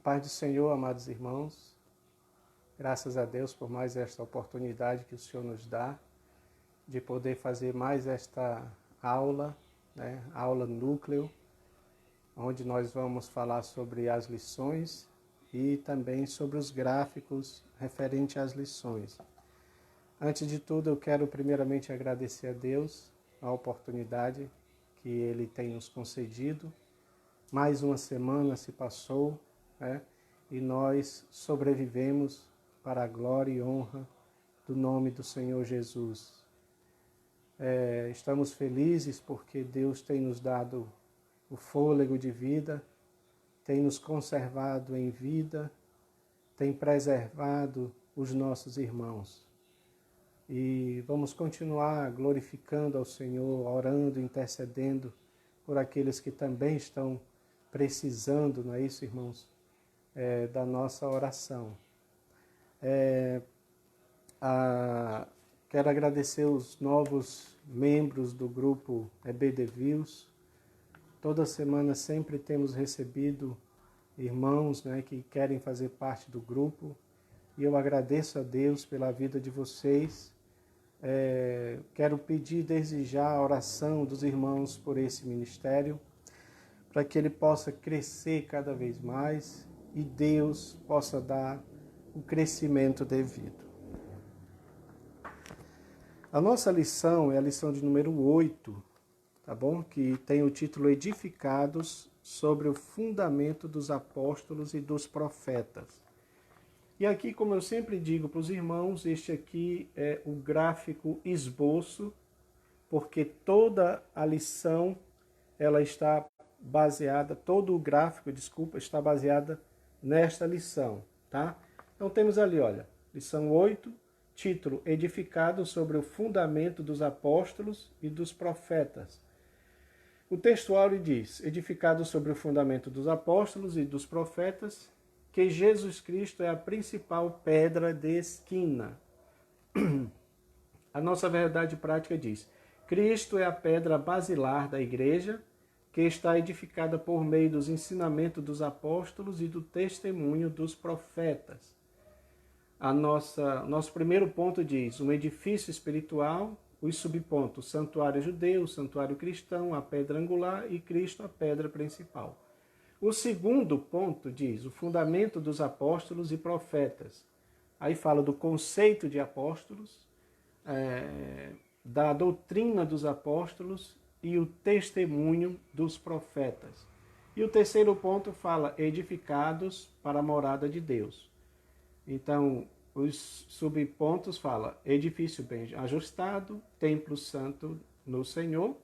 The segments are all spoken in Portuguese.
Paz do Senhor, amados irmãos, graças a Deus por mais esta oportunidade que o Senhor nos dá de poder fazer mais esta aula, aula núcleo, onde nós vamos falar sobre as lições e também sobre os gráficos referentes às lições. Antes de tudo, eu quero primeiramente agradecer a Deus a oportunidade que Ele tem nos concedido. Mais uma semana se passou, e nós sobrevivemos para a glória e honra do nome do Senhor Jesus. Estamos felizes porque Deus tem nos dado o fôlego de vida, tem nos conservado em vida, tem preservado os nossos irmãos. E vamos continuar glorificando ao Senhor, orando, intercedendo por aqueles que também estão precisando, não é isso, irmãos? Da nossa oração. Quero agradecer os novos membros do grupo EBD Views. Toda semana sempre temos recebido irmãos, que querem fazer parte do grupo. E eu agradeço a Deus pela vida de vocês. Quero pedir desde já a oração dos irmãos por esse ministério, para que ele possa crescer cada vez mais e Deus possa dar o crescimento devido. A nossa lição é a lição de número 8, tá bom? Que tem o título Edificados sobre o fundamento dos apóstolos e dos profetas. E aqui, como eu sempre digo para os irmãos, este aqui é o gráfico esboço, porque toda a lição, ela está baseada, todo o gráfico, está baseada nesta lição, tá? Então temos ali, olha, lição 8, título Edificado sobre o fundamento dos apóstolos e dos profetas. O textuário diz, edificado sobre o fundamento dos apóstolos e dos profetas, que Jesus Cristo é a principal pedra de esquina. A nossa verdade prática diz, Cristo é a pedra basilar da igreja, que está edificada por meio dos ensinamentos dos apóstolos e do testemunho dos profetas. Nosso primeiro ponto diz, um edifício espiritual, os subpontos, santuário judeu, santuário cristão, a pedra angular e Cristo a pedra principal. O segundo ponto diz, o fundamento dos apóstolos e profetas. Aí fala do conceito de apóstolos, da doutrina dos apóstolos e o testemunho dos profetas. E o terceiro ponto fala edificados para a morada de Deus. Então, os subpontos fala edifício bem ajustado, templo santo no Senhor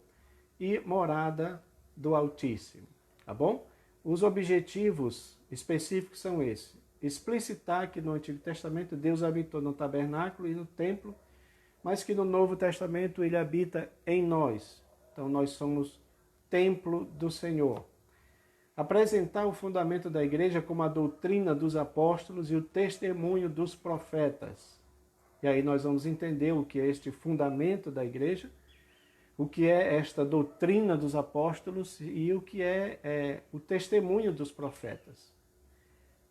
e morada do Altíssimo, tá bom? Os objetivos específicos são esses. Explicitar que no Antigo Testamento Deus habitou no tabernáculo e no templo, mas que no Novo Testamento Ele habita em nós. Então nós somos templo do Senhor. Apresentar o fundamento da igreja como a doutrina dos apóstolos e o testemunho dos profetas. E aí nós vamos entender o que é este fundamento da igreja, o que é esta doutrina dos apóstolos e o que é o testemunho dos profetas.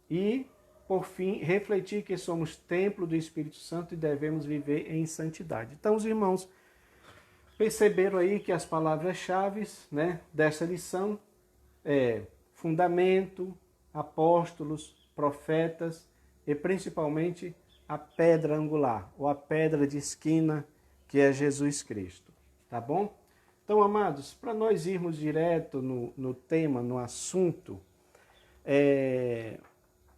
E, por fim, refletir que somos templo do Espírito Santo e devemos viver em santidade. Então, os irmãos perceberam aí que as palavras-chave, dessa lição é fundamento, apóstolos, profetas e principalmente a pedra angular, ou a pedra de esquina, que é Jesus Cristo. Tá bom? Então, amados, para nós irmos direto no tema, no assunto,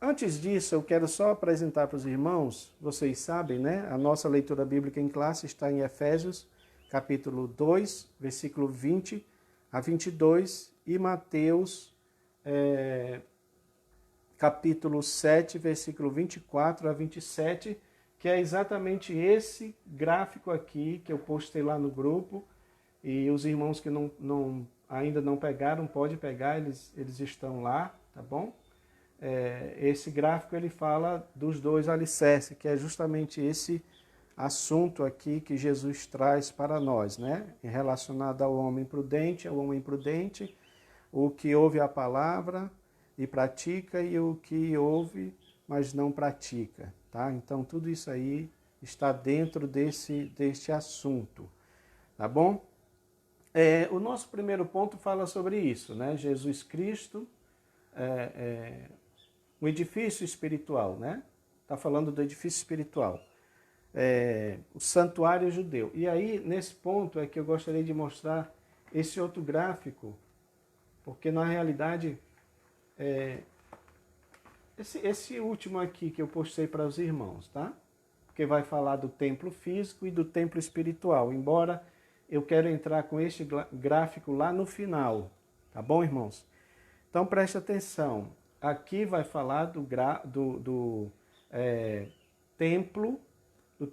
antes disso eu quero só apresentar para os irmãos, vocês sabem, a nossa leitura bíblica em classe está em Efésios, capítulo 2, versículo 20 a 22, e Mateus, capítulo 7, versículo 24 a 27, que é exatamente esse gráfico aqui que eu postei lá no grupo, e os irmãos que ainda não pegaram, pode pegar, eles estão lá, tá bom? Esse gráfico ele fala dos dois alicerces, que é justamente esse assunto aqui que Jesus traz para nós, relacionado ao homem prudente, o que ouve a palavra, e pratica, e o que ouve, mas não pratica, tá? Então, tudo isso aí está dentro deste assunto, tá bom? O nosso primeiro ponto fala sobre isso, né? Jesus Cristo, o edifício espiritual, né? Está falando do edifício espiritual. O santuário judeu. E aí, nesse ponto, é que eu gostaria de mostrar esse outro gráfico, porque na realidade, esse último aqui que eu postei para os irmãos, tá? Porque vai falar do templo físico e do templo espiritual, embora eu quero entrar com este gráfico lá no final, tá bom, irmãos? Então preste atenção, aqui vai falar do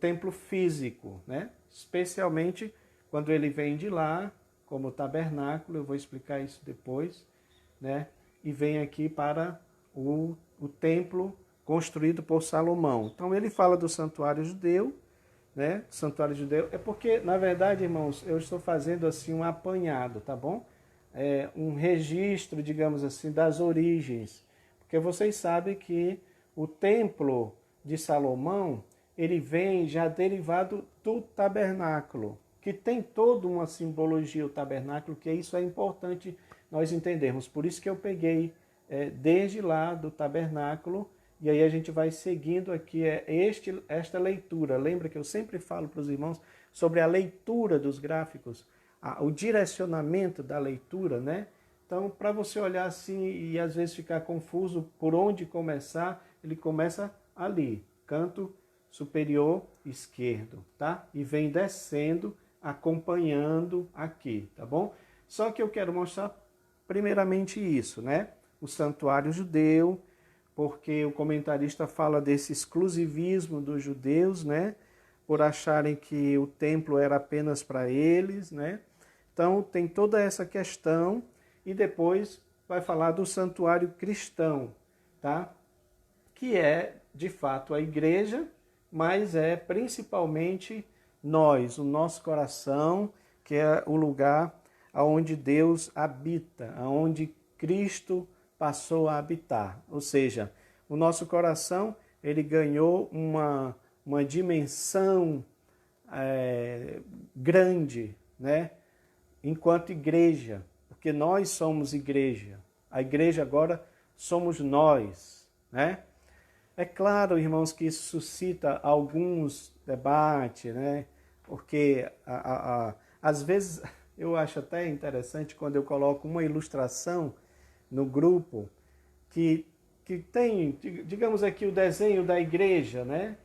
templo físico, né? Especialmente quando ele vem de lá, como tabernáculo, eu vou explicar isso depois, né? E vem aqui para o templo construído por Salomão. Então ele fala do santuário judeu, né? Santuário judeu é porque, na verdade, irmãos, eu estou fazendo assim um apanhado, tá bom? Um registro, digamos assim, das origens. Porque vocês sabem que o templo de Salomão, ele vem já derivado do tabernáculo, que tem toda uma simbologia, o tabernáculo, que isso é importante nós entendermos. Por isso que eu peguei desde lá do tabernáculo, e aí a gente vai seguindo aqui esta leitura. Lembra que eu sempre falo para os irmãos sobre a leitura dos gráficos, o direcionamento da leitura, né? Então, para você olhar assim e às vezes ficar confuso por onde começar, ele começa ali, canto superior esquerdo, tá? E vem descendo, acompanhando aqui, tá bom? Só que eu quero mostrar primeiramente isso, né? O santuário judeu, porque o comentarista fala desse exclusivismo dos judeus, né? Por acharem que o templo era apenas para eles, né? Então tem toda essa questão e depois vai falar do santuário cristão, tá? Que é, de fato, a igreja, mas é principalmente nós, o nosso coração, que é o lugar onde Deus habita, onde Cristo passou a habitar. Ou seja, o nosso coração, ele ganhou uma dimensão grande, né? Enquanto igreja, porque nós somos igreja. A igreja agora somos nós, né? É claro, irmãos, que isso suscita alguns debates, né? Porque às vezes eu acho até interessante quando eu coloco uma ilustração no grupo que tem, digamos aqui, o desenho da igreja, né?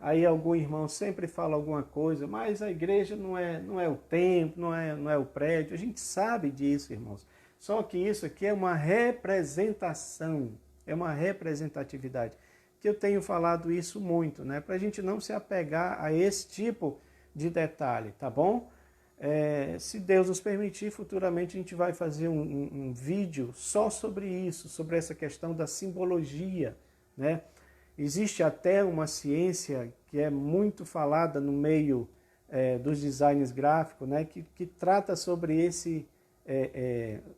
Aí algum irmão sempre fala alguma coisa, mas a igreja não é o templo, não é o prédio. A gente sabe disso, irmãos. Só que isso aqui é uma representação, é uma representatividade. Que eu tenho falado isso muito, né? Para a gente não se apegar a esse tipo de detalhe, tá bom? Se Deus nos permitir, futuramente a gente vai fazer um vídeo só sobre isso, sobre essa questão da simbologia, né? Existe até uma ciência que é muito falada no meio dos designs gráficos, né? Que trata sobre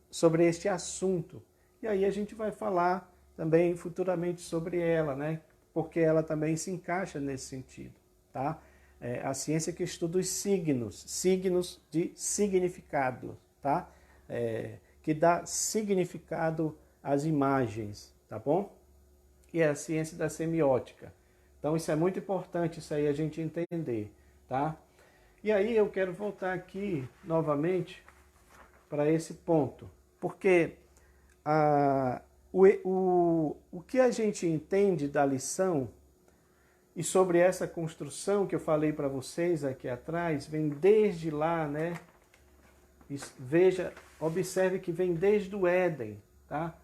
sobre este assunto. E aí a gente vai falar também futuramente sobre ela, né? Porque ela também se encaixa nesse sentido, tá? A ciência que estuda os signos de significado, tá? Que dá significado às imagens, tá bom? E é a ciência da semiótica. Então isso é muito importante, isso aí a gente entender, tá? E aí eu quero voltar aqui novamente para esse ponto, porque o que a gente entende da lição e sobre essa construção que eu falei para vocês aqui atrás, vem desde lá, né? Veja, observe que vem desde o Éden, tá?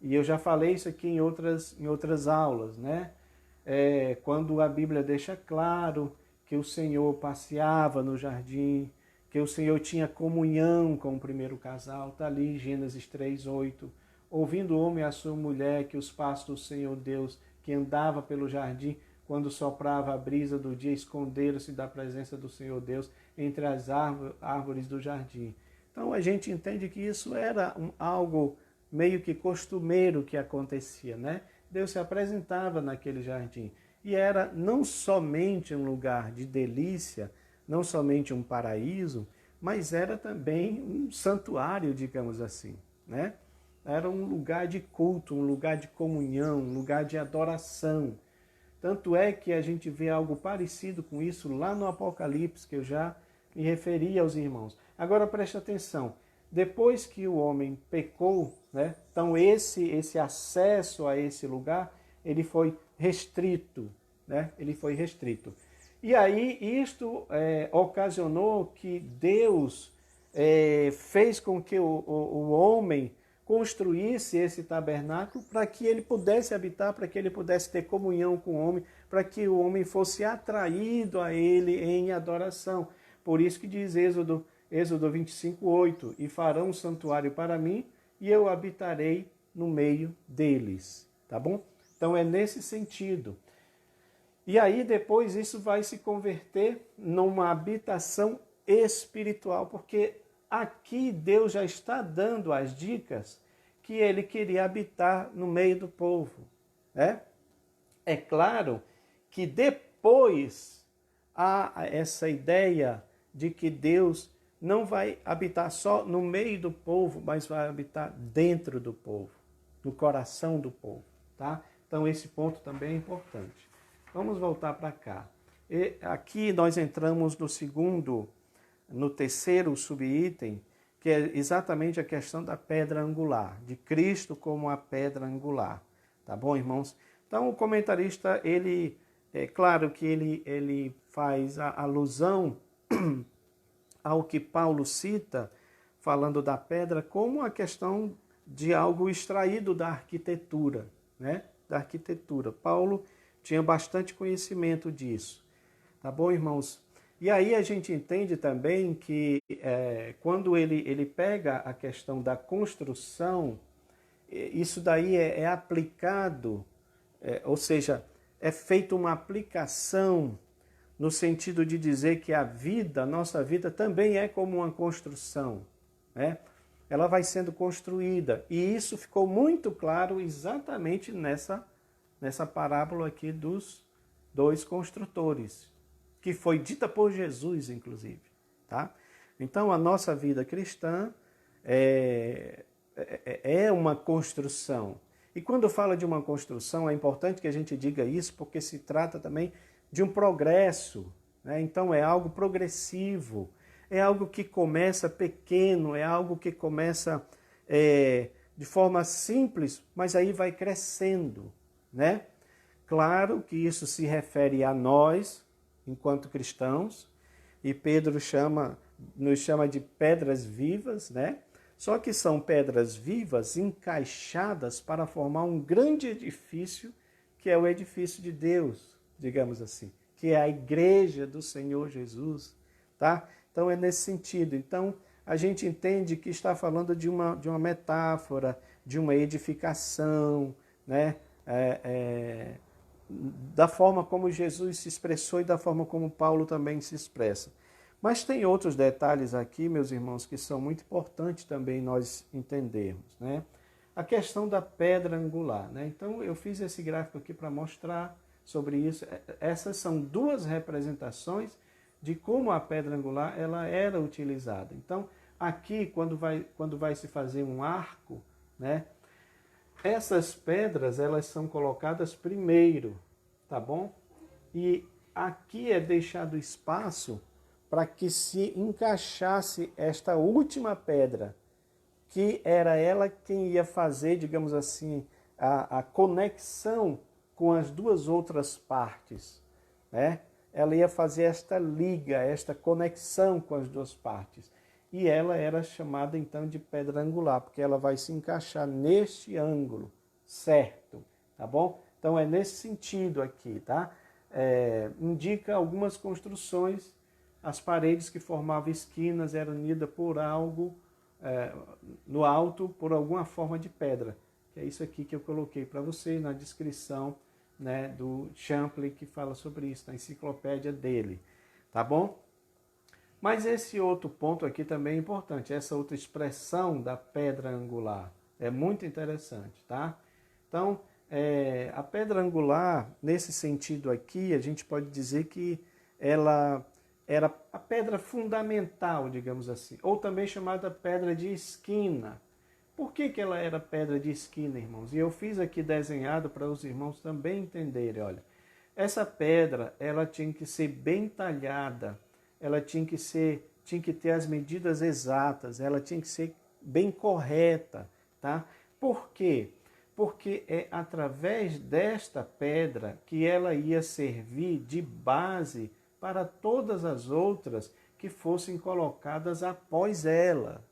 E eu já falei isso aqui em outras aulas, né? Quando a Bíblia deixa claro que o Senhor passeava no jardim, que o Senhor tinha comunhão com o primeiro casal, está ali Gênesis 3:8. Ouvindo o homem e a sua mulher, que os passos do Senhor Deus, que andava pelo jardim, quando soprava a brisa do dia, esconderam-se da presença do Senhor Deus entre as árvores do jardim. Então a gente entende que isso era algo meio que costumeiro que acontecia, né? Deus se apresentava naquele jardim. E era não somente um lugar de delícia, não somente um paraíso, mas era também um santuário, digamos assim, né? Era um lugar de culto, um lugar de comunhão, um lugar de adoração. Tanto é que a gente vê algo parecido com isso lá no Apocalipse, que eu já me referi aos irmãos. Agora preste atenção, depois que o homem pecou, né, então esse acesso a esse lugar, ele foi restrito, né? Ele foi restrito. E aí isto ocasionou que Deus fez com que o homem construísse esse tabernáculo para que ele pudesse habitar, para que ele pudesse ter comunhão com o homem, para que o homem fosse atraído a ele em adoração. Por isso que diz Êxodo 25:8, e farão um santuário para mim, e eu habitarei no meio deles. Tá bom? Então é nesse sentido. E aí depois isso vai se converter numa habitação espiritual, porque aqui Deus já está dando as dicas que ele queria habitar no meio do povo, né? É claro que depois há essa ideia de que Deus não vai habitar só no meio do povo, mas vai habitar dentro do povo, no coração do povo, tá? Então esse ponto também é importante. Vamos voltar para cá. E aqui nós entramos no terceiro subitem, que é exatamente a questão da pedra angular, de Cristo como a pedra angular. Tá bom, irmãos? Então o comentarista, é claro que ele faz a alusão ao que Paulo cita, falando da pedra, como a questão de algo extraído da arquitetura, né? Da arquitetura. Paulo tinha bastante conhecimento disso. Tá bom, irmãos? E aí a gente entende também que quando ele pega a questão da construção, isso daí é aplicado, ou seja, é feita uma aplicação no sentido de dizer que a nossa vida também é como uma construção, né? Ela vai sendo construída. E isso ficou muito claro exatamente nessa parábola aqui dos dois construtores, que foi dita por Jesus, inclusive. Tá? Então, a nossa vida cristã é uma construção. E quando fala de uma construção, é importante que a gente diga isso, porque se trata também de um progresso, né? Então, é algo progressivo, é algo que começa pequeno, é algo que começa de forma simples, mas aí vai crescendo, né? Claro que isso se refere a nós, enquanto cristãos, e Pedro nos chama de pedras vivas, né? Só que são pedras vivas encaixadas para formar um grande edifício, que é o edifício de Deus, digamos assim, que é a igreja do Senhor Jesus, tá? Então é nesse sentido. Então a gente entende que está falando de uma metáfora, de uma edificação, né? Da forma como Jesus se expressou e da forma como Paulo também se expressa. Mas tem outros detalhes aqui, meus irmãos, que são muito importantes também nós entendermos, né? A questão da pedra angular, né? Então eu fiz esse gráfico aqui para mostrar sobre isso. Essas são duas representações de como a pedra angular ela era utilizada. Então aqui quando vai se fazer um arco, né? Essas pedras, elas são colocadas primeiro, tá bom? E aqui é deixado espaço para que se encaixasse esta última pedra, que era ela quem ia fazer, digamos assim, a conexão com as duas outras partes, né? Ela ia fazer esta liga, esta conexão com as duas partes. E ela era chamada então de pedra angular, porque ela vai se encaixar neste ângulo, certo? Tá bom? Então é nesse sentido aqui, tá? Indica algumas construções, as paredes que formavam esquinas eram unidas por algo no alto, por alguma forma de pedra. Que é isso aqui que eu coloquei para vocês na descrição, né, do Champlin, que fala sobre isso, na enciclopédia dele. Tá bom? Mas esse outro ponto aqui também é importante, essa outra expressão da pedra angular. É muito interessante, tá? Então, a pedra angular, nesse sentido aqui, a gente pode dizer que ela era a pedra fundamental, digamos assim, ou também chamada pedra de esquina. Por que ela era pedra de esquina, irmãos? E eu fiz aqui desenhado para os irmãos também entenderem, olha. Essa pedra, ela tinha que ser bem talhada, ela tinha que ter as medidas exatas, ela tinha que ser bem correta, tá? Por quê? Porque é através desta pedra que ela ia servir de base para todas as outras que fossem colocadas após ela,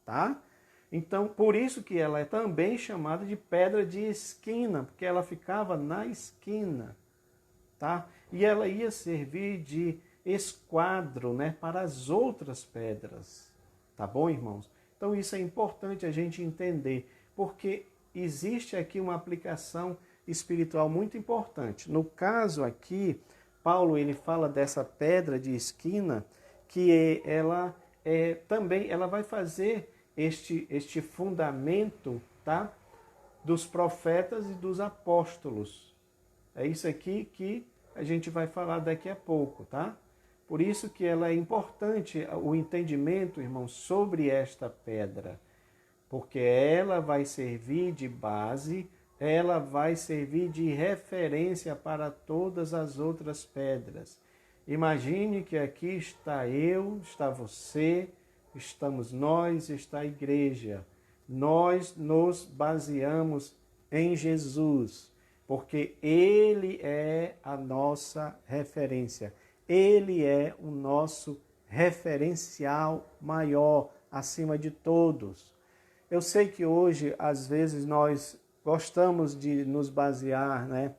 tá? Então, por isso que ela é também chamada de pedra de esquina, porque ela ficava na esquina, tá? E ela ia servir de esquadro, né, para as outras pedras, tá bom, irmãos? Então isso é importante a gente entender, porque existe aqui uma aplicação espiritual muito importante. No caso aqui, Paulo ele fala dessa pedra de esquina que ela também ela vai fazer este fundamento, tá, dos profetas e dos apóstolos. É isso aqui que a gente vai falar daqui a pouco, tá? Por isso que ela é importante, o entendimento, irmãos, sobre esta pedra. Porque ela vai servir de base, ela vai servir de referência para todas as outras pedras. Imagine que aqui está eu, está você, estamos nós, está a igreja. Nós nos baseamos em Jesus, porque Ele é a nossa referência. Ele é o nosso referencial maior, acima de todos. Eu sei que hoje, às vezes, nós gostamos de nos basear, né,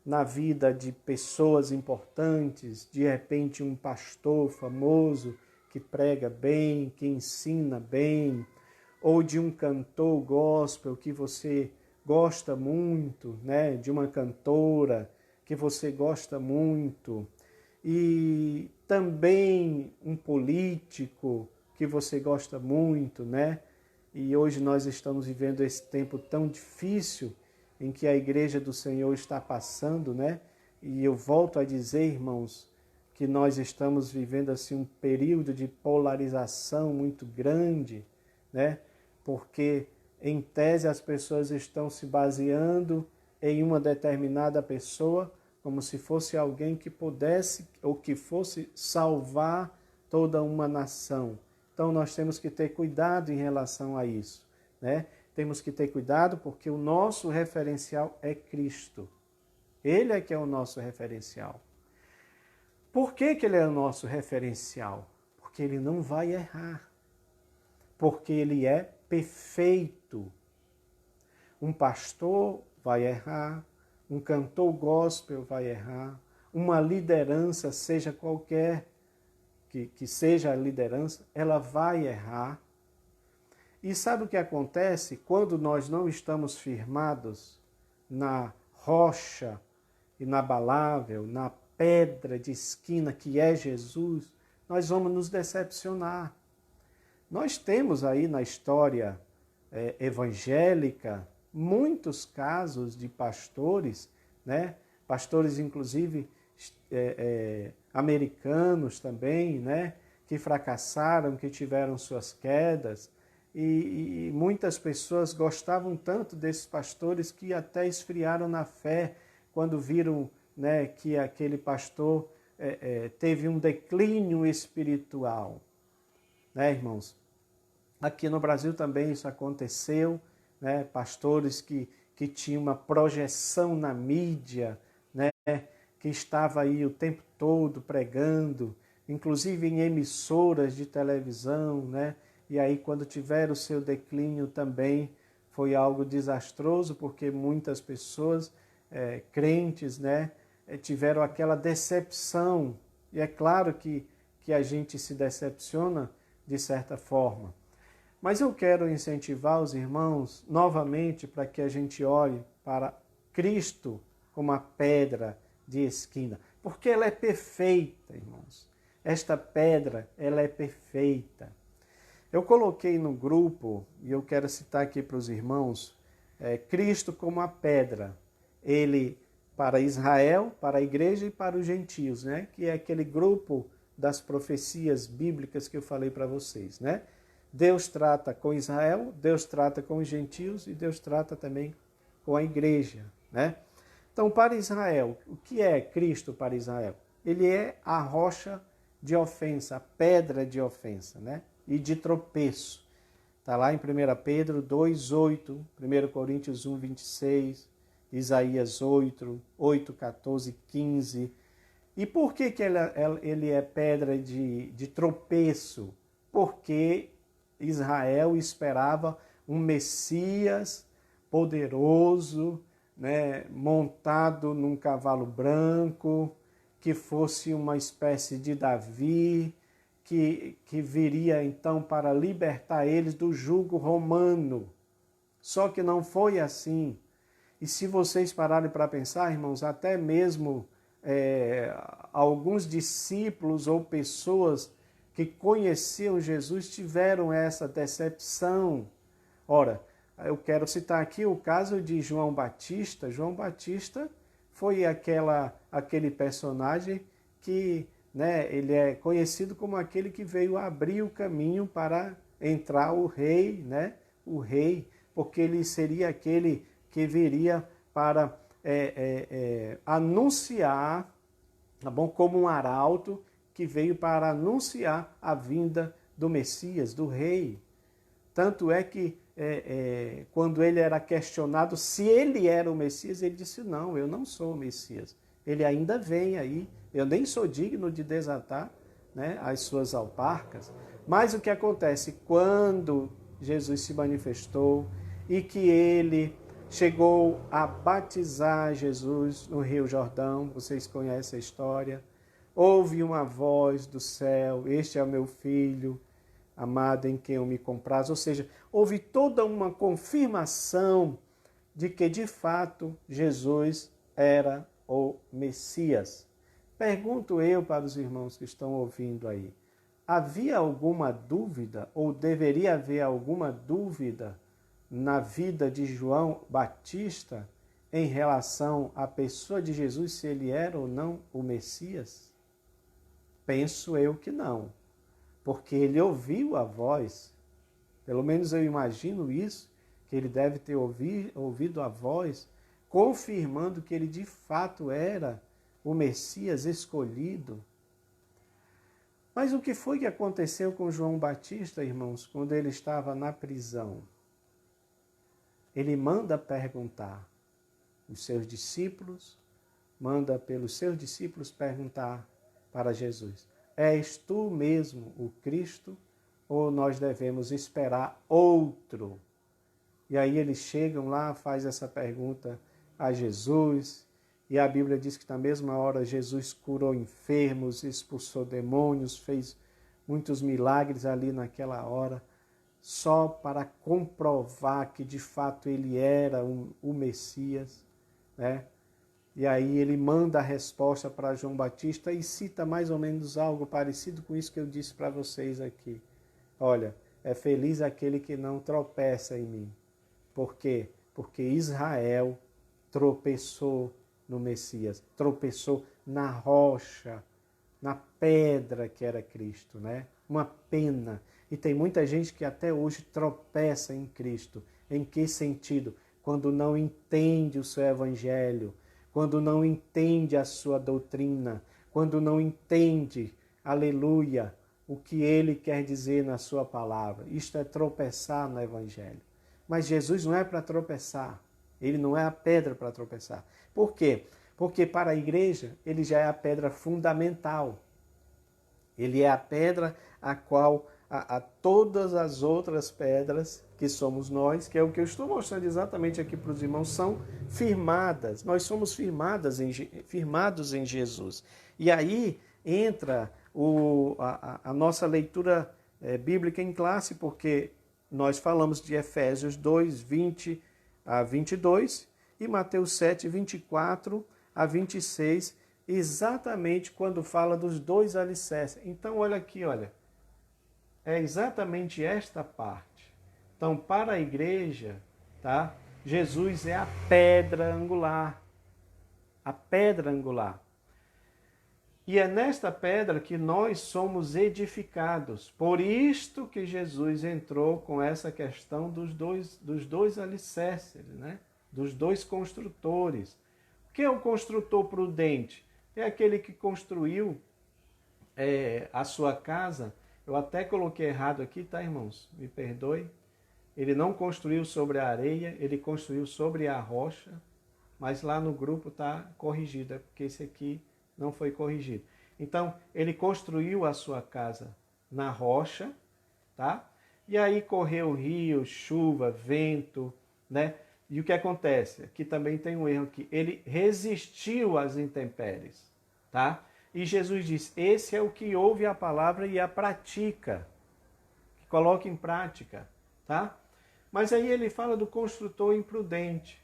na vida de pessoas importantes, de repente um pastor famoso que prega bem, que ensina bem, ou de um cantor gospel que você gosta muito, né, de uma cantora que você gosta muito, e também um político que você gosta muito, né? E hoje nós estamos vivendo esse tempo tão difícil em que a igreja do Senhor está passando, né? E eu volto a dizer, irmãos, que nós estamos vivendo assim um período de polarização muito grande, né? Porque em tese as pessoas estão se baseando em uma determinada pessoa como se fosse alguém que pudesse ou que fosse salvar toda uma nação. Então nós temos que ter cuidado em relação a isso, né? Temos que ter cuidado porque o nosso referencial é Cristo. Ele é que é o nosso referencial. Por que ele é o nosso referencial? Porque ele não vai errar. Porque ele é perfeito. Um pastor vai errar, um cantor gospel vai errar, uma liderança, seja qualquer que seja a liderança, ela vai errar. E sabe o que acontece quando nós não estamos firmados na rocha inabalável, na pedra de esquina que é Jesus? Nós vamos nos decepcionar. Nós temos aí na história evangélica muitos casos de pastores, né? Pastores inclusive americanos também, né? Que fracassaram, que tiveram suas quedas. E muitas pessoas gostavam tanto desses pastores que até esfriaram na fé quando viram, né, que aquele pastor teve um declínio espiritual. Né, irmãos? Aqui no Brasil também isso aconteceu, né? Pastores que tinham uma projeção na mídia, né? Que estava aí o tempo todo pregando, inclusive em emissoras de televisão, né? E aí quando tiveram o seu declínio também foi algo desastroso, porque muitas pessoas, crentes, né? Tiveram aquela decepção. E é claro que a gente se decepciona de certa forma. Mas eu quero incentivar os irmãos novamente para que a gente olhe para Cristo como a pedra de esquina, porque ela é perfeita, irmãos. Esta pedra, ela é perfeita. Eu coloquei no grupo, e eu quero citar aqui para os irmãos, Cristo como a pedra. Ele para Israel, para a igreja e para os gentios, né? Que é aquele grupo das profecias bíblicas que eu falei para vocês, né? Deus trata com Israel, Deus trata com os gentios e Deus trata também com a igreja, né? Então, para Israel, o que é Cristo para Israel? Ele é a rocha de ofensa, a pedra de ofensa, né? E de tropeço. Está lá em 1 Pedro 2,8, 1 Coríntios 1, 26, Isaías 8, 14, 15. E por que ele é pedra de tropeço? Porque Israel esperava um Messias poderoso, né, montado num cavalo branco, que fosse uma espécie de Davi, que viria então para libertar eles do jugo romano. Só que não foi assim. E se vocês pararem para pensar, irmãos, até mesmo alguns discípulos ou pessoas que conheciam Jesus tiveram essa decepção. Ora, eu quero citar aqui o caso de João Batista. João Batista foi aquele personagem que, né, ele é conhecido como aquele que veio abrir o caminho para entrar o rei, né? O rei, porque ele seria aquele que viria para anunciar, tá bom? Como um arauto que veio para anunciar a vinda do Messias, do rei. Tanto é que quando ele era questionado se ele era o Messias, ele disse, não, eu não sou o Messias. Ele ainda vem aí, eu nem sou digno de desatar, né, as suas alparcas. Mas o que acontece? Quando Jesus se manifestou e que ele chegou a batizar Jesus no Rio Jordão, vocês conhecem a história, houve uma voz do céu, este é o meu filho, amado em quem eu me comprazo. Ou seja, houve toda uma confirmação de que, de fato, Jesus era o Messias. Pergunto eu para os irmãos que estão ouvindo aí, havia alguma dúvida, ou deveria haver alguma dúvida na vida de João Batista em relação à pessoa de Jesus, se ele era ou não o Messias? Penso eu que não. Porque ele ouviu a voz, pelo menos eu imagino isso, que ele deve ter ouvido a voz, confirmando que ele de fato era o Messias escolhido. Mas o que foi que aconteceu com João Batista, irmãos, quando ele estava na prisão? Ele manda perguntar os seus discípulos, manda pelos seus discípulos perguntar para Jesus: és tu mesmo o Cristo ou nós devemos esperar outro? E aí eles chegam lá, faz essa pergunta a Jesus, e a Bíblia diz que na mesma hora Jesus curou enfermos, expulsou demônios, fez muitos milagres ali naquela hora, só para comprovar que de fato ele era o Messias, né? E aí ele manda a resposta para João Batista e cita mais ou menos algo parecido com isso que eu disse para vocês aqui. Olha, é feliz aquele que não tropeça em mim. Por quê? Porque Israel tropeçou no Messias, tropeçou na rocha, na pedra que era Cristo, né? Uma pena. E tem muita gente que até hoje tropeça em Cristo. Em que sentido? Quando não entende o seu evangelho, quando não entende a sua doutrina, quando não entende, aleluia, o que ele quer dizer na sua palavra. Isto é tropeçar no evangelho. Mas Jesus não é para tropeçar. Ele não é a pedra para tropeçar. Por quê? Porque para a igreja ele já é a pedra fundamental. Ele é a pedra a qual a todas as outras pedras que somos nós, que é o que eu estou mostrando exatamente aqui para os irmãos, são firmadas. Nós somos firmados em Jesus. E aí entra a nossa leitura bíblica em classe, porque nós falamos de Efésios 2, 20 a 22 e Mateus 7, 24 a 26, exatamente quando fala dos dois alicerces. Então, olha aqui, olha. é exatamente esta parte. Então, para a igreja, tá? Jesus é a pedra angular. A pedra angular. E é nesta pedra que nós somos edificados. Por isto que Jesus entrou com essa questão dos dois alicerces, né? Dos dois construtores. O que é o construtor prudente? É aquele que construiu a sua casa. Eu até coloquei errado aqui, tá, irmãos? Me perdoe. Ele não construiu sobre a areia, ele construiu sobre a rocha. Mas lá no grupo está corrigido, é porque esse aqui não foi corrigido. Então, ele construiu a sua casa na rocha, tá? E aí correu rio, chuva, vento, né? E o que acontece? Aqui também tem um erro aqui. Ele resistiu às intempéries, tá? E Jesus diz, esse é o que ouve a palavra e a pratica, que coloca em prática, tá? Mas aí ele fala do construtor imprudente.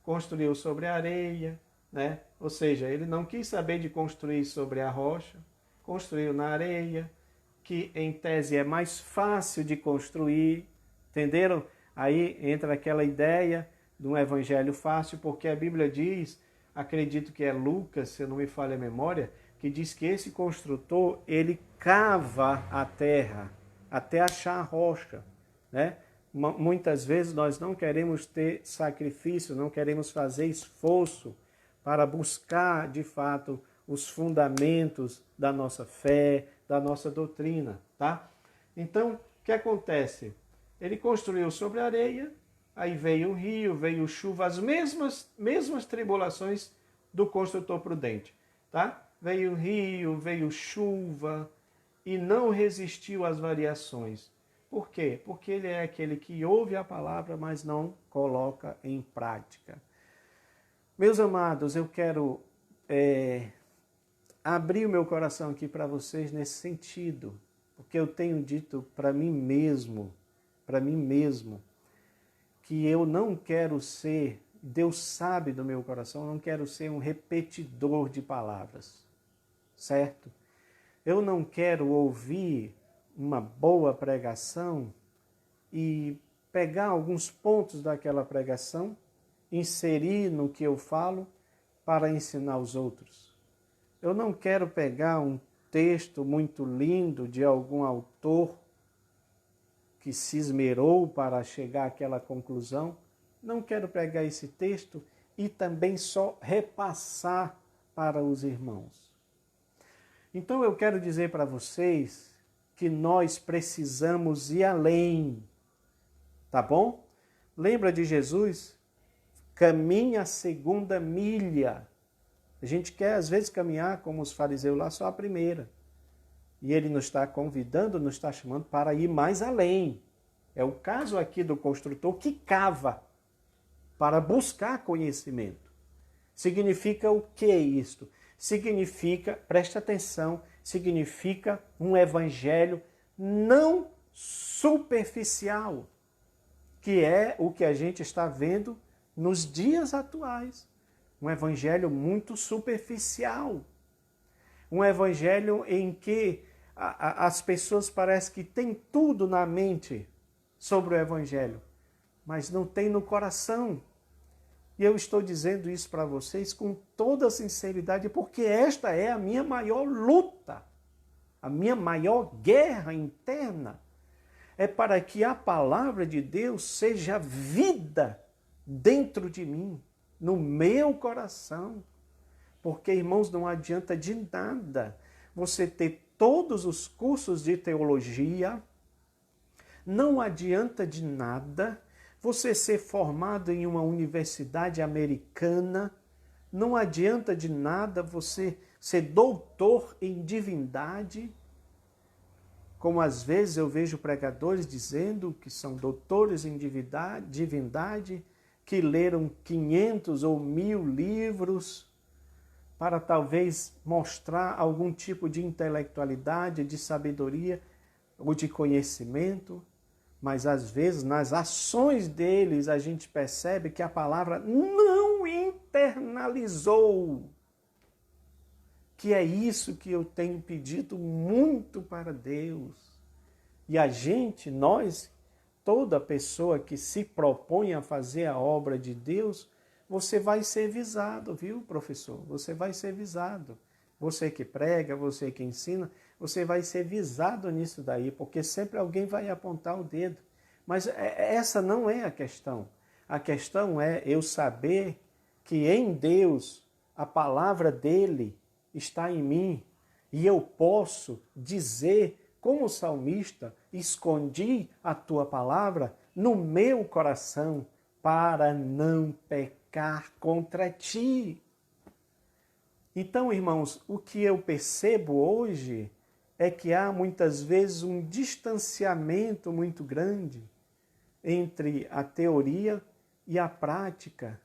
Construiu sobre a areia, né? Ou seja, ele não quis saber de construir sobre a rocha, construiu na areia, que em tese é mais fácil de construir, entenderam? Aí entra aquela ideia de um evangelho fácil, porque a Bíblia diz, acredito que é Lucas, se eu não me falha a memória, que diz que esse construtor, ele cava a terra até achar a rocha, né? Muitas vezes nós não queremos ter sacrifício, não queremos fazer esforço para buscar, de fato, os fundamentos da nossa fé, da nossa doutrina, tá? Então, o que acontece? Ele construiu sobre a areia, aí veio o rio, veio chuva, as mesmas tribulações do construtor prudente, tá? Veio o rio, veio chuva e não resistiu às variações. Por quê? Porque ele é aquele que ouve a palavra, mas não coloca em prática. Meus amados, eu quero abrir o meu coração aqui para vocês nesse sentido, porque eu tenho dito para mim mesmo, que eu não quero ser, Deus sabe do meu coração, eu não quero ser um repetidor de palavras, certo? Eu não quero ouvir uma boa pregação e pegar alguns pontos daquela pregação, inserir no que eu falo para ensinar os outros. Eu não quero pegar um texto muito lindo de algum autor que se esmerou para chegar àquela conclusão. Não quero pegar esse texto e também só repassar para os irmãos. Então eu quero dizer para vocês que nós precisamos ir além, tá bom? Lembra de Jesus? Caminha a segunda milha. A gente quer às vezes caminhar como os fariseus lá só a primeira. E ele nos está convidando, nos está chamando para ir mais além. É o caso aqui do construtor que cava para buscar conhecimento. Significa o que isto? Significa, preste atenção, significa um evangelho não superficial, que é o que a gente está vendo nos dias atuais. Um evangelho muito superficial. Um evangelho em que as pessoas parecem que têm tudo na mente sobre o evangelho, mas não tem no coração. E eu estou dizendo isso para vocês com toda sinceridade, porque esta é a minha maior luta, a minha maior guerra interna. É para que a palavra de Deus seja vida dentro de mim, no meu coração. Porque, irmãos, não adianta de nada você ter todos os cursos de teologia, não adianta de nada você ser formado em uma universidade americana, não adianta de nada você ser doutor em divindade, como às vezes eu vejo pregadores dizendo que são doutores em divindade, que leram 500 ou 1000 livros para talvez mostrar algum tipo de intelectualidade, de sabedoria ou de conhecimento. Mas às vezes nas ações deles a gente percebe que a palavra não internalizou. Que é isso que eu tenho pedido muito para Deus. E a gente, nós, toda pessoa que se propõe a fazer a obra de Deus, você vai ser visado, viu, professor? Você vai ser visado. Você que prega, você que ensina, você vai ser visado nisso daí, porque sempre alguém vai apontar o dedo. Mas essa não é a questão. A questão é eu saber que em Deus a palavra dele está em mim e eu posso dizer, como salmista, escondi a tua palavra no meu coração para não pecar contra ti. Então, irmãos, o que eu percebo hoje é que há muitas vezes um distanciamento muito grande entre a teoria e a prática,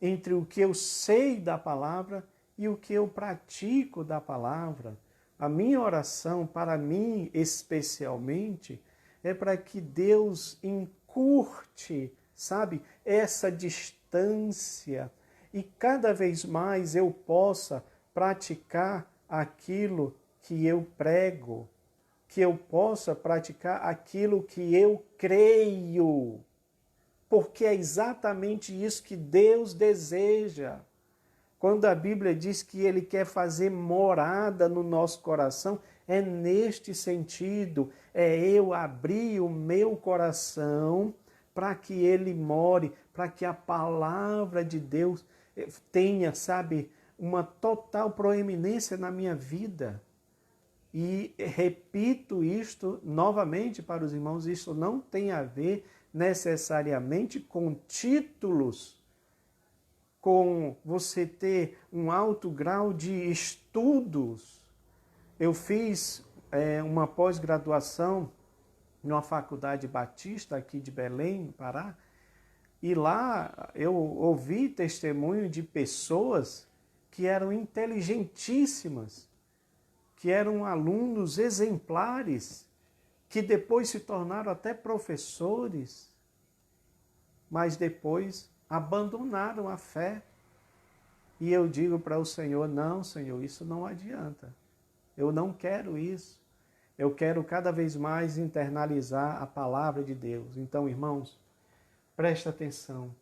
entre o que eu sei da palavra e o que eu pratico da palavra. A minha oração, para mim especialmente, é para que Deus encurte, sabe, essa distância e cada vez mais eu possa praticar aquilo que eu prego, que eu possa praticar aquilo que eu creio, porque é exatamente isso que Deus deseja. Quando a Bíblia diz que Ele quer fazer morada no nosso coração, é neste sentido, é eu abrir o meu coração para que Ele more, para que a palavra de Deus tenha, sabe, uma total proeminência na minha vida. E repito isto novamente para os irmãos, isso não tem a ver necessariamente com títulos, com você ter um alto grau de estudos. Eu fiz uma pós-graduação numa faculdade batista aqui de Belém, no Pará, e lá eu ouvi testemunho de pessoas que eram inteligentíssimas, que eram alunos exemplares, que depois se tornaram até professores, mas depois abandonaram a fé. E eu digo para o Senhor, não, Senhor, isso não adianta. Eu não quero isso. Eu quero cada vez mais internalizar a palavra de Deus. Então, irmãos, presta atenção.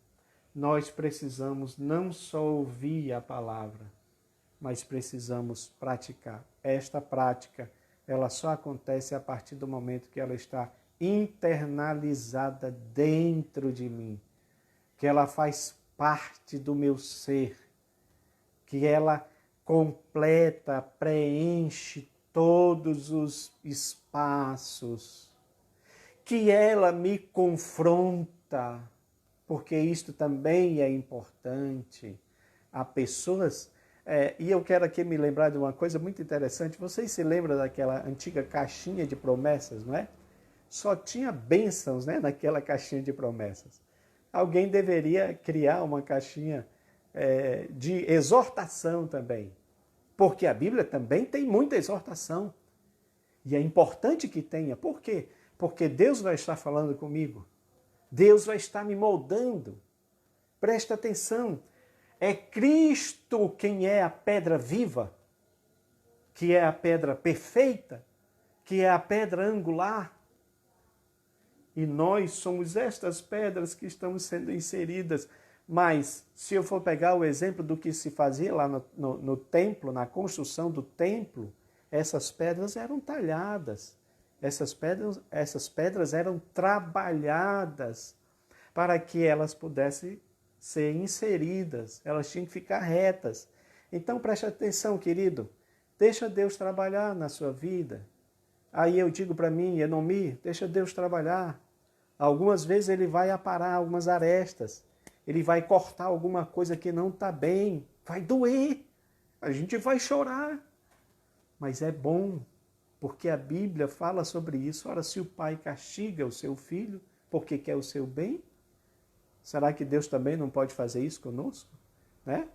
Nós precisamos não só ouvir a palavra, mas precisamos praticar. Esta prática, ela só acontece a partir do momento que ela está internalizada dentro de mim, que ela faz parte do meu ser, que ela completa, preenche todos os espaços, que ela me confronta, porque isto também é importante. Há pessoas, e eu quero aqui me lembrar de uma coisa muito interessante. Vocês se lembram daquela antiga caixinha de promessas, não é? Só tinha bênçãos, né, naquela caixinha de promessas. Alguém deveria criar uma caixinha de exortação também, porque a Bíblia também tem muita exortação. E é importante que tenha. Por quê? Porque Deus vai estar falando comigo. Deus vai estar me moldando. Presta atenção. É Cristo quem é a pedra viva, que é a pedra perfeita, que é a pedra angular. E nós somos estas pedras que estamos sendo inseridas. Mas, se eu for pegar o exemplo do que se fazia lá no templo, na construção do templo, essas pedras eram talhadas, essas pedras eram trabalhadas para que elas pudessem ser inseridas, elas tinham que ficar retas. Então preste atenção, querido, deixa Deus trabalhar na sua vida. Aí eu digo para mim, Enomi, deixa Deus trabalhar. Algumas vezes Ele vai aparar algumas arestas, Ele vai cortar alguma coisa que não está bem, vai doer, a gente vai chorar. Mas é bom, porque a Bíblia fala sobre isso. Ora, se o pai castiga o seu filho porque quer o seu bem, será que Deus também não pode fazer isso conosco? Né?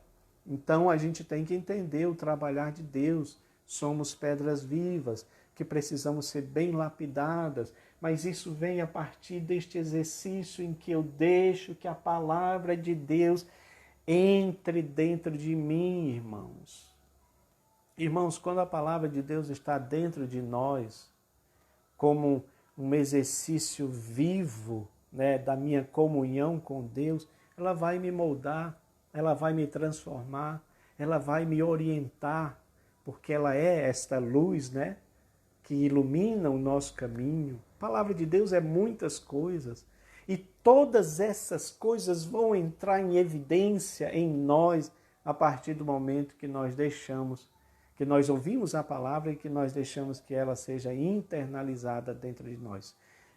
Então a gente tem que entender o trabalhar de Deus. Somos pedras vivas que precisamos ser bem lapidadas, mas isso vem a partir deste exercício em que eu deixo que a palavra de Deus entre dentro de mim, irmãos. Irmãos, quando a palavra de Deus está dentro de nós, como um exercício vivo, né, da minha comunhão com Deus, ela vai me moldar, ela vai me transformar, ela vai me orientar, porque ela é esta luz, né, que ilumina o nosso caminho. A palavra de Deus é muitas coisas. E todas essas coisas vão entrar em evidência em nós a partir do momento que nós deixamos, que nós ouvimos a palavra e que nós deixamos que ela seja internalizada dentro de nós.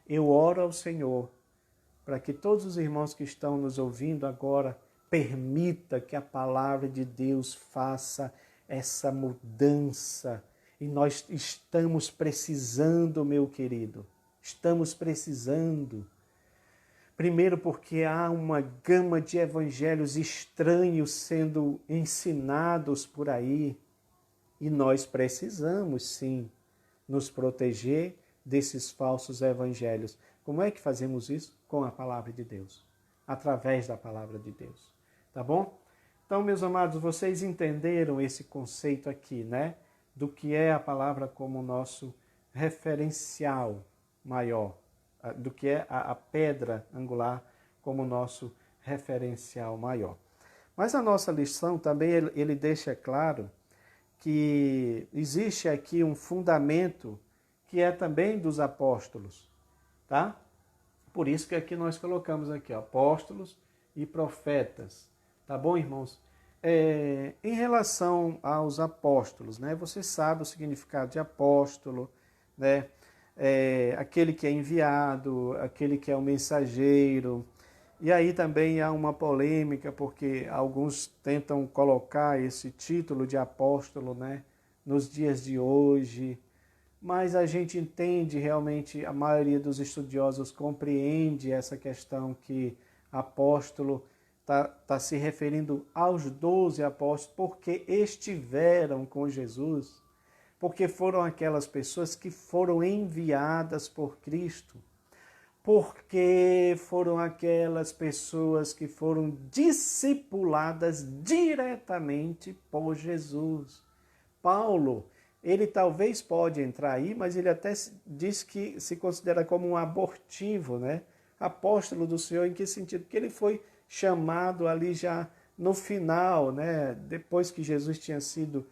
Eu oro ao Senhor para que todos os irmãos que estão nos ouvindo agora permita que a palavra de Deus faça essa mudança. E nós estamos precisando, meu querido, estamos precisando. Primeiro porque há uma gama de evangelhos estranhos sendo ensinados por aí. E nós precisamos, sim, nos proteger desses falsos evangelhos. Como é que fazemos isso? Com a palavra de Deus. Através da palavra de Deus. Tá bom? Então, meus amados, vocês entenderam esse conceito aqui, né? Do que é a palavra como nosso referencial maior, do que é a pedra angular como nosso referencial maior. Mas a nossa lição também, ele deixa claro que existe aqui um fundamento que é também dos apóstolos, tá? Por isso que aqui nós colocamos aqui, ó, apóstolos e profetas, tá bom, irmãos? Em relação aos apóstolos, né? Você sabe o significado de apóstolo, né? Aquele que é enviado, aquele que é o mensageiro. E aí também há uma polêmica, porque alguns tentam colocar esse título de apóstolo, né, nos dias de hoje, mas a gente entende realmente, a maioria dos estudiosos compreende essa questão que apóstolo está se referindo aos 12 apóstolos, porque estiveram com Jesus, porque foram aquelas pessoas que foram enviadas por Cristo, porque foram aquelas pessoas que foram discipuladas diretamente por Jesus. Paulo, ele talvez pode entrar aí, mas ele até diz que se considera como um abortivo, né? Apóstolo do Senhor, em que sentido? Porque ele foi chamado ali já no final, né? Depois que Jesus tinha sido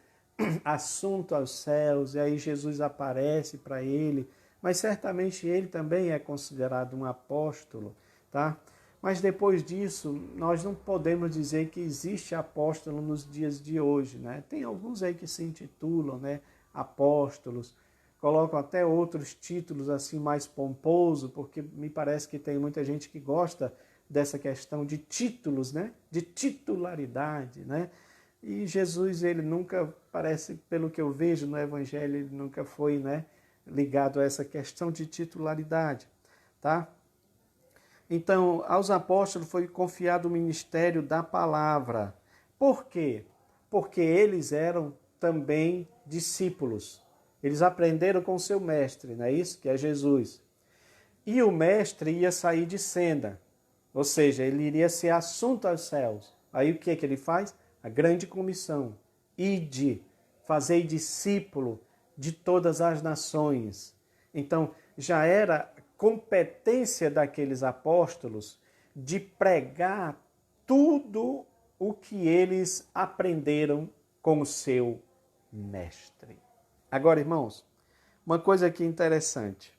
assunto aos céus, e aí Jesus aparece para ele, mas certamente ele também é considerado um apóstolo, tá? Mas depois disso, nós não podemos dizer que existe apóstolo nos dias de hoje, né? Tem alguns aí que se intitulam, né, apóstolos, colocam até outros títulos assim mais pomposo, porque me parece que tem muita gente que gosta dessa questão de títulos, né? De titularidade, né? E Jesus, ele nunca, parece, pelo que eu vejo no Evangelho, ele nunca foi, né, ligado a essa questão de titularidade, tá? Então, aos apóstolos foi confiado o ministério da palavra. Por quê? Porque eles eram também discípulos. Eles aprenderam com o seu mestre, não é isso? Que é Jesus. E o mestre ia sair de cena, ou seja, ele iria ser assunto aos céus. Aí o que é que ele faz? A grande comissão. Ide, fazei discípulo de todas as nações. Então, já era competência daqueles apóstolos de pregar tudo o que eles aprenderam com o seu mestre. Agora, irmãos, uma coisa aqui interessante.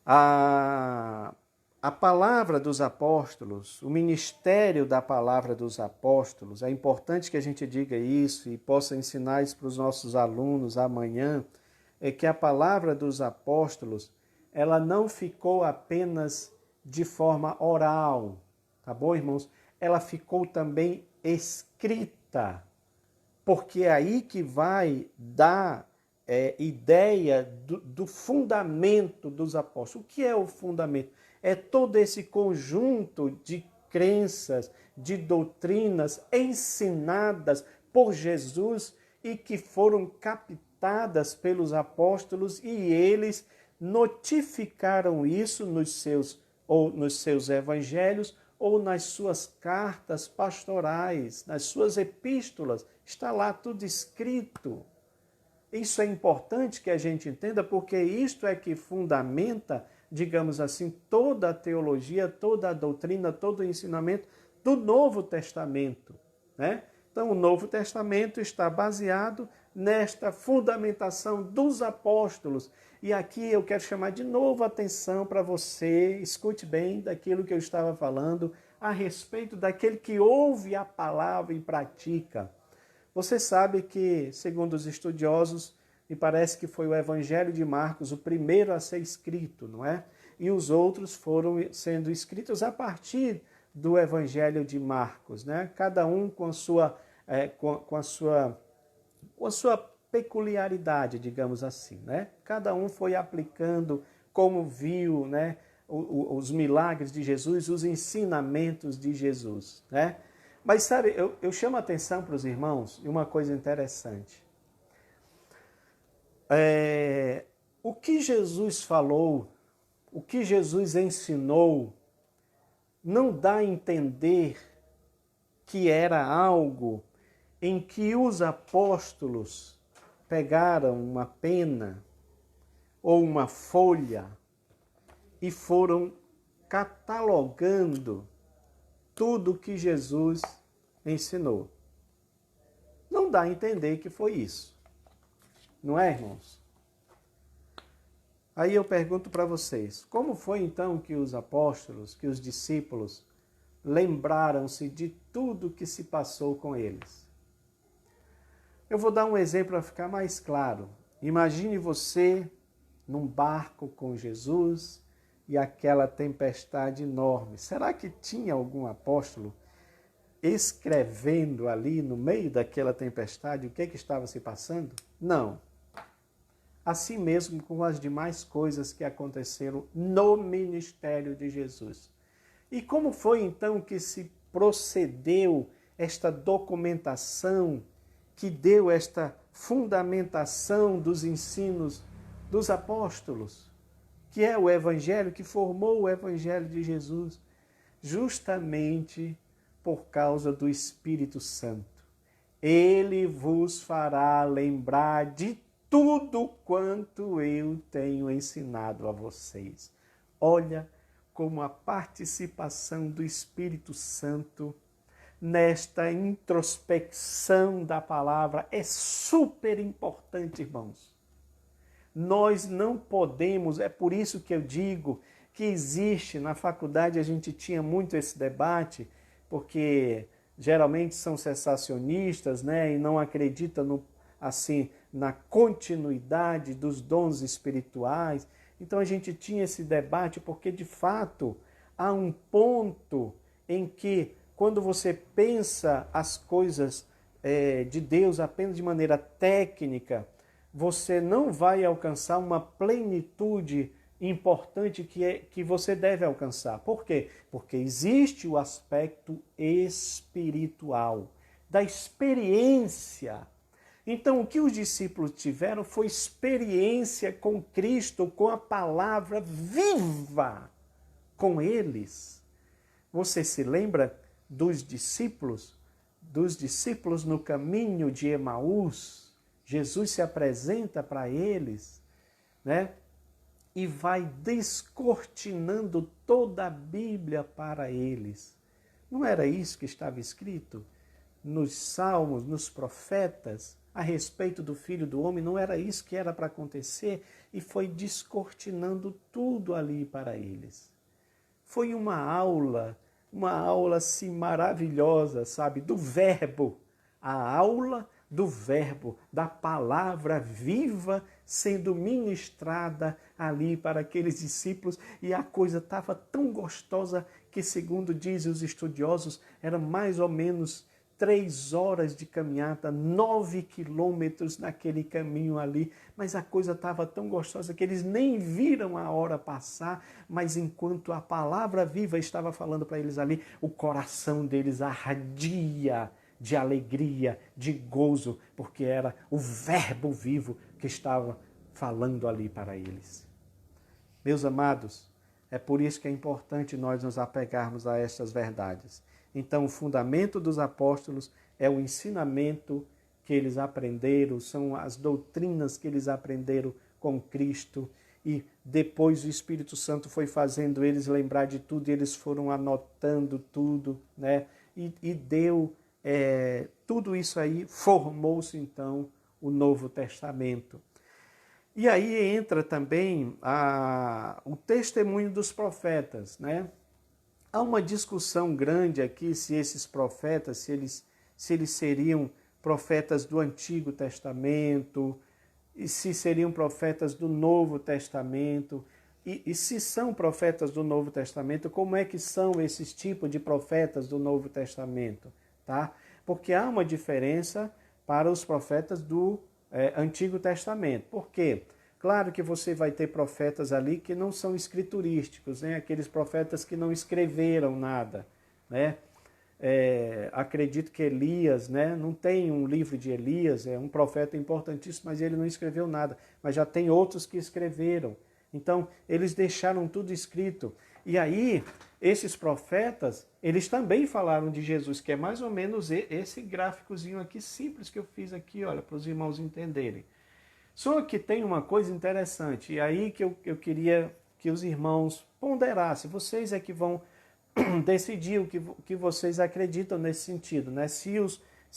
A palavra dos apóstolos, o ministério da palavra dos apóstolos, é importante que a gente diga isso e possa ensinar isso para os nossos alunos amanhã, é que a palavra dos apóstolos, ela não ficou apenas de forma oral, tá bom, irmãos? Ela ficou também escrita, porque é aí que vai dar ideia do fundamento dos apóstolos. O que é o fundamento? É todo esse conjunto de crenças, de doutrinas ensinadas por Jesus e que foram captadas pelos apóstolos, e eles notificaram isso nos seus evangelhos ou nas suas cartas pastorais, nas suas epístolas. Está lá tudo escrito. Isso é importante que a gente entenda, porque isto é que fundamenta, digamos assim, toda a teologia, toda a doutrina, todo o ensinamento do Novo Testamento, né? Então, o Novo Testamento está baseado nesta fundamentação dos apóstolos. E aqui eu quero chamar de novo a atenção para você, escute bem daquilo que eu estava falando a respeito daquele que ouve a palavra e pratica. Você sabe que, segundo os estudiosos, me parece que foi o Evangelho de Marcos o primeiro a ser escrito, não é? E os outros foram sendo escritos a partir do Evangelho de Marcos, né? Cada um com a sua, com a sua peculiaridade, digamos assim, né? Cada um foi aplicando como viu, né? Os milagres de Jesus, os ensinamentos de Jesus, né? Mas sabe, eu chamo a atenção para os irmãos de uma coisa interessante. O que Jesus falou, o que Jesus ensinou, não dá a entender que era algo em que os apóstolos pegaram uma pena ou uma folha e foram catalogando tudo o que Jesus ensinou. Não dá a entender que foi isso. Não é, irmãos? Aí eu pergunto para vocês, como foi então que os apóstolos, que os discípulos, lembraram-se de tudo que se passou com eles? Eu vou dar um exemplo para ficar mais claro. Imagine você num barco com Jesus e aquela tempestade enorme. Será que tinha algum apóstolo escrevendo ali no meio daquela tempestade o que estava se passando? Não. Assim mesmo com as demais coisas que aconteceram no ministério de Jesus. E como foi então que se procedeu esta documentação que deu esta fundamentação dos ensinos dos apóstolos, que é o Evangelho, que formou o Evangelho de Jesus, justamente por causa do Espírito Santo. Ele vos fará lembrar de tudo quanto eu tenho ensinado a vocês. Olha como a participação do Espírito Santo nesta introspecção da palavra é super importante, irmãos. Nós não podemos, é por isso que eu digo que existe, na faculdade a gente tinha muito esse debate, porque geralmente são cessacionistas, né, e não acreditam na continuidade dos dons espirituais. Então a gente tinha esse debate porque, de fato, há um ponto em que, quando você pensa as coisas de Deus apenas de maneira técnica, você não vai alcançar uma plenitude importante que você deve alcançar. Por quê? Porque existe o aspecto espiritual, da experiência. Então, o que os discípulos tiveram foi experiência com Cristo, com a palavra viva com eles. Você se lembra dos discípulos no caminho de Emaús? Jesus se apresenta para eles, né? E vai descortinando toda a Bíblia para eles. Não era isso que estava escrito nos Salmos, nos profetas, a respeito do Filho do Homem? Não era isso que era para acontecer? E foi descortinando tudo ali para eles. Foi uma aula assim maravilhosa, sabe? Do verbo, a aula do verbo, da palavra viva sendo ministrada ali para aqueles discípulos, e a coisa estava tão gostosa que, segundo dizem os estudiosos, era mais ou menos 3 horas de caminhada, 9 quilômetros naquele caminho ali, mas a coisa estava tão gostosa que eles nem viram a hora passar, mas enquanto a palavra viva estava falando para eles ali, o coração deles ardia de alegria, de gozo, porque era o verbo vivo que estava falando ali para eles. Meus amados, é por isso que é importante nós nos apegarmos a estas verdades. Então, o fundamento dos apóstolos é o ensinamento que eles aprenderam, são as doutrinas que eles aprenderam com Cristo. E depois o Espírito Santo foi fazendo eles lembrar de tudo, e eles foram anotando tudo, né? E deu tudo isso aí, formou-se então o Novo Testamento. E aí entra também o testemunho dos profetas, né? Há uma discussão grande aqui se esses profetas, se eles seriam profetas do Antigo Testamento, e se seriam profetas do Novo Testamento. E se são profetas do Novo Testamento, como é que são esses tipos de profetas do Novo Testamento? Tá? Porque há uma diferença para os profetas do Antigo Testamento. Por quê? Claro que você vai ter profetas ali que não são escriturísticos, né? Aqueles profetas que não escreveram nada, né? Acredito que Elias, né? Não tem um livro de Elias, é um profeta importantíssimo, mas ele não escreveu nada. Mas já tem outros que escreveram. Então, eles deixaram tudo escrito. E aí, esses profetas, eles também falaram de Jesus, que é mais ou menos esse gráficozinho aqui simples que eu fiz aqui, olha, para os irmãos entenderem. Só que tem uma coisa interessante, e aí que eu queria que os irmãos ponderassem. Vocês é que vão decidir o que vocês acreditam nesse sentido, né? Se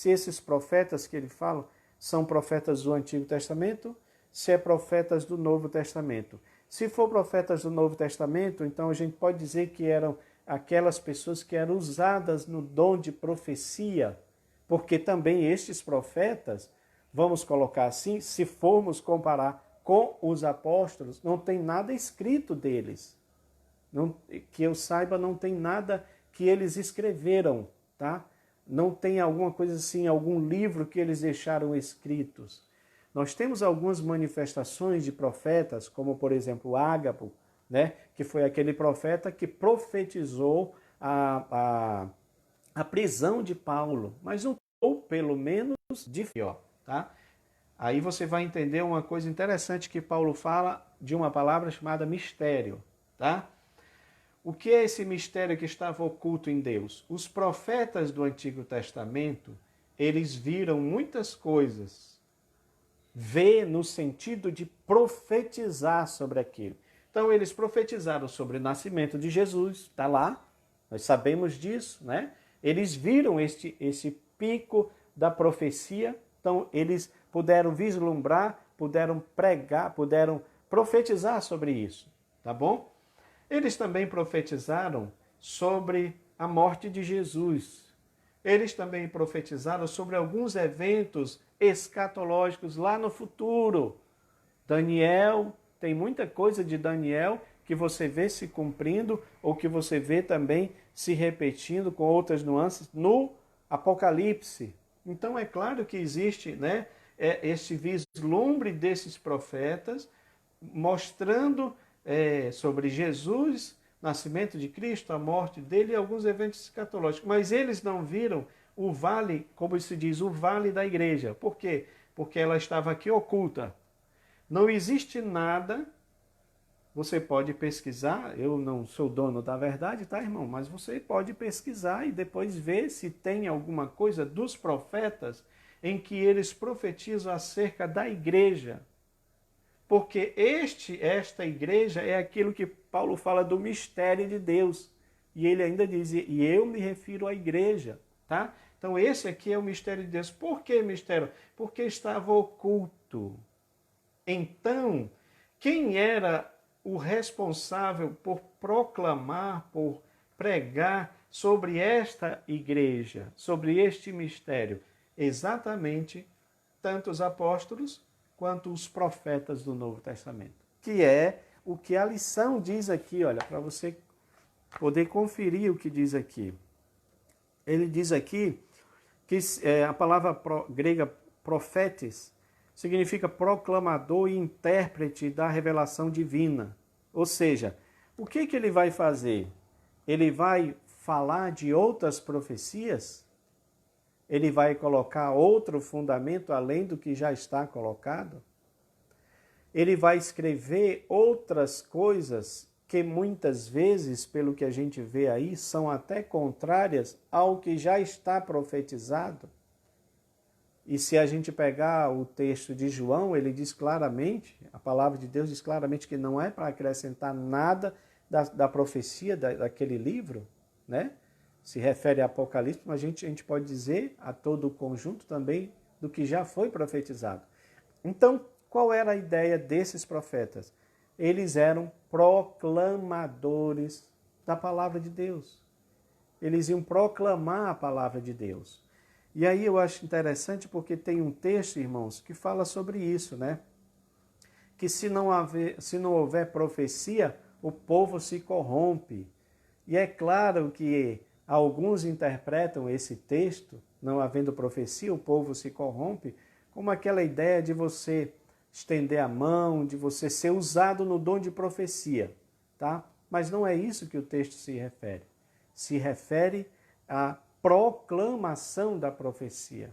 esses profetas que ele fala são profetas do Antigo Testamento, se é profetas do Novo Testamento. Se for profetas do Novo Testamento, então a gente pode dizer que eram aquelas pessoas que eram usadas no dom de profecia, porque também estes profetas, vamos colocar assim, se formos comparar com os apóstolos, não tem nada escrito deles. Não, que eu saiba, não tem nada que eles escreveram, tá? Não tem alguma coisa assim, algum livro que eles deixaram escritos. Nós temos algumas manifestações de profetas, como por exemplo Ágabo, né? Que foi aquele profeta que profetizou a prisão de Paulo, mas não, ou pelo menos de Fió, tá? Aí você vai entender uma coisa interessante que Paulo fala de uma palavra chamada mistério, tá? O que é esse mistério que estava oculto em Deus? Os profetas do Antigo Testamento, eles viram muitas coisas. Ver no sentido de profetizar sobre aquilo. Então, eles profetizaram sobre o nascimento de Jesus, está lá, nós sabemos disso, né? Eles viram esse pico da profecia, então eles puderam vislumbrar, puderam pregar, puderam profetizar sobre isso, tá bom? Eles também profetizaram sobre a morte de Jesus. Eles também profetizaram sobre alguns eventos escatológicos lá no futuro. Daniel, tem muita coisa de Daniel que você vê se cumprindo ou que você vê também se repetindo com outras nuances no Apocalipse. Então é claro que existe, né, esse vislumbre desses profetas mostrando sobre Jesus, nascimento de Cristo, a morte dele e alguns eventos escatológicos. Mas eles não viram o vale, como se diz, o vale da igreja. Por quê? Porque ela estava aqui oculta. Não existe nada, você pode pesquisar, eu não sou dono da verdade, tá, irmão? Mas você pode pesquisar e depois ver se tem alguma coisa dos profetas em que eles profetizam acerca da igreja. Porque esta igreja é aquilo que Paulo fala do mistério de Deus. E ele ainda diz, e eu me refiro à igreja, tá? Então esse aqui é o mistério de Deus. Por que mistério? Porque estava oculto. Então, quem era o responsável por proclamar, por pregar sobre esta igreja, sobre este mistério? Exatamente tanto os apóstolos quanto os profetas do Novo Testamento. Que é o que a lição diz aqui, olha, para você poder conferir o que diz aqui. Ele diz aqui que a palavra grega profetes significa proclamador e intérprete da revelação divina. Ou seja, o que ele vai fazer? Ele vai falar de outras profecias? Ele vai colocar outro fundamento além do que já está colocado? Ele vai escrever outras coisas que muitas vezes, pelo que a gente vê aí, são até contrárias ao que já está profetizado? E se a gente pegar o texto de João, ele diz claramente, a palavra de Deus diz claramente que não é para acrescentar nada da profecia daquele livro, né? Se refere a Apocalipse, mas a gente pode dizer a todo o conjunto também do que já foi profetizado. Então, qual era a ideia desses profetas? Eles eram proclamadores da palavra de Deus. Eles iam proclamar a palavra de Deus. E aí eu acho interessante porque tem um texto, irmãos, que fala sobre isso, né? Que se não houver profecia, o povo se corrompe. E é claro que alguns interpretam esse texto, não havendo profecia, o povo se corrompe, como aquela ideia de você estender a mão, de você ser usado no dom de profecia, tá? Mas não é isso que o texto se refere. Se refere à proclamação da profecia.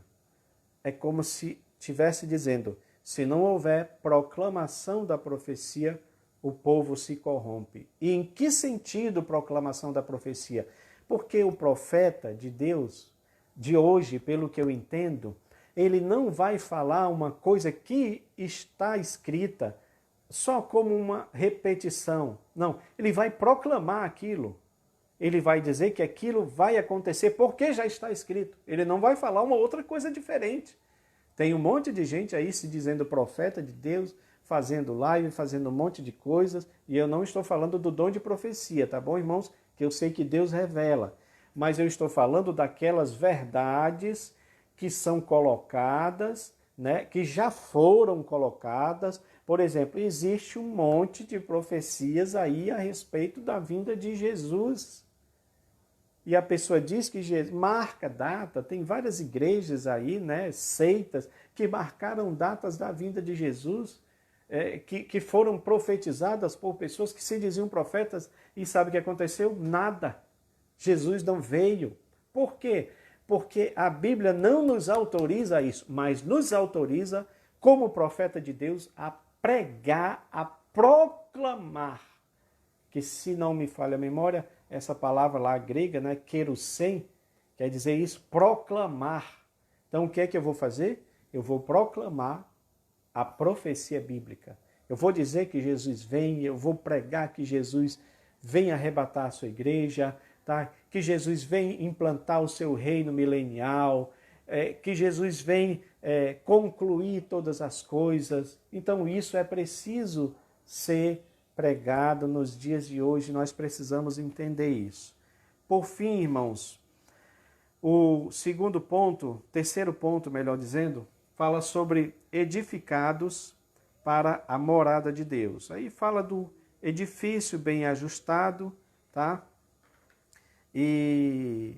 É como se estivesse dizendo, se não houver proclamação da profecia, o povo se corrompe. E em que sentido proclamação da profecia? Porque o profeta de Deus, de hoje, pelo que eu entendo, ele não vai falar uma coisa que está escrita só como uma repetição. Não, ele vai proclamar aquilo. Ele vai dizer que aquilo vai acontecer porque já está escrito. Ele não vai falar uma outra coisa diferente. Tem um monte de gente aí se dizendo profeta de Deus, fazendo live, fazendo um monte de coisas, e eu não estou falando do dom de profecia, tá bom, irmãos? Que eu sei que Deus revela. Mas eu estou falando daquelas verdades que são colocadas, né, que já foram colocadas. Por exemplo, existe um monte de profecias aí a respeito da vinda de Jesus. E a pessoa diz que Jesus marca data, tem várias igrejas aí, né, seitas, que marcaram datas da vinda de Jesus, que foram profetizadas por pessoas que se diziam profetas e sabe o que aconteceu? Nada. Jesus não veio. Por quê? Porque a Bíblia não nos autoriza isso, mas nos autoriza, como profeta de Deus, a pregar, a proclamar. Que se não me falha a memória, essa palavra lá grega, né, kerusen, quer dizer isso, proclamar. Então o que é que eu vou fazer? Eu vou proclamar a profecia bíblica. Eu vou dizer que Jesus vem, eu vou pregar que Jesus vem arrebatar a sua igreja, tá? Que Jesus vem implantar o seu reino milenial, que Jesus vem concluir todas as coisas. Então isso é preciso ser pregado nos dias de hoje, nós precisamos entender isso. Por fim, irmãos, o segundo ponto, terceiro ponto, melhor dizendo, fala sobre edificados para a morada de Deus. Aí fala do edifício bem ajustado, tá? E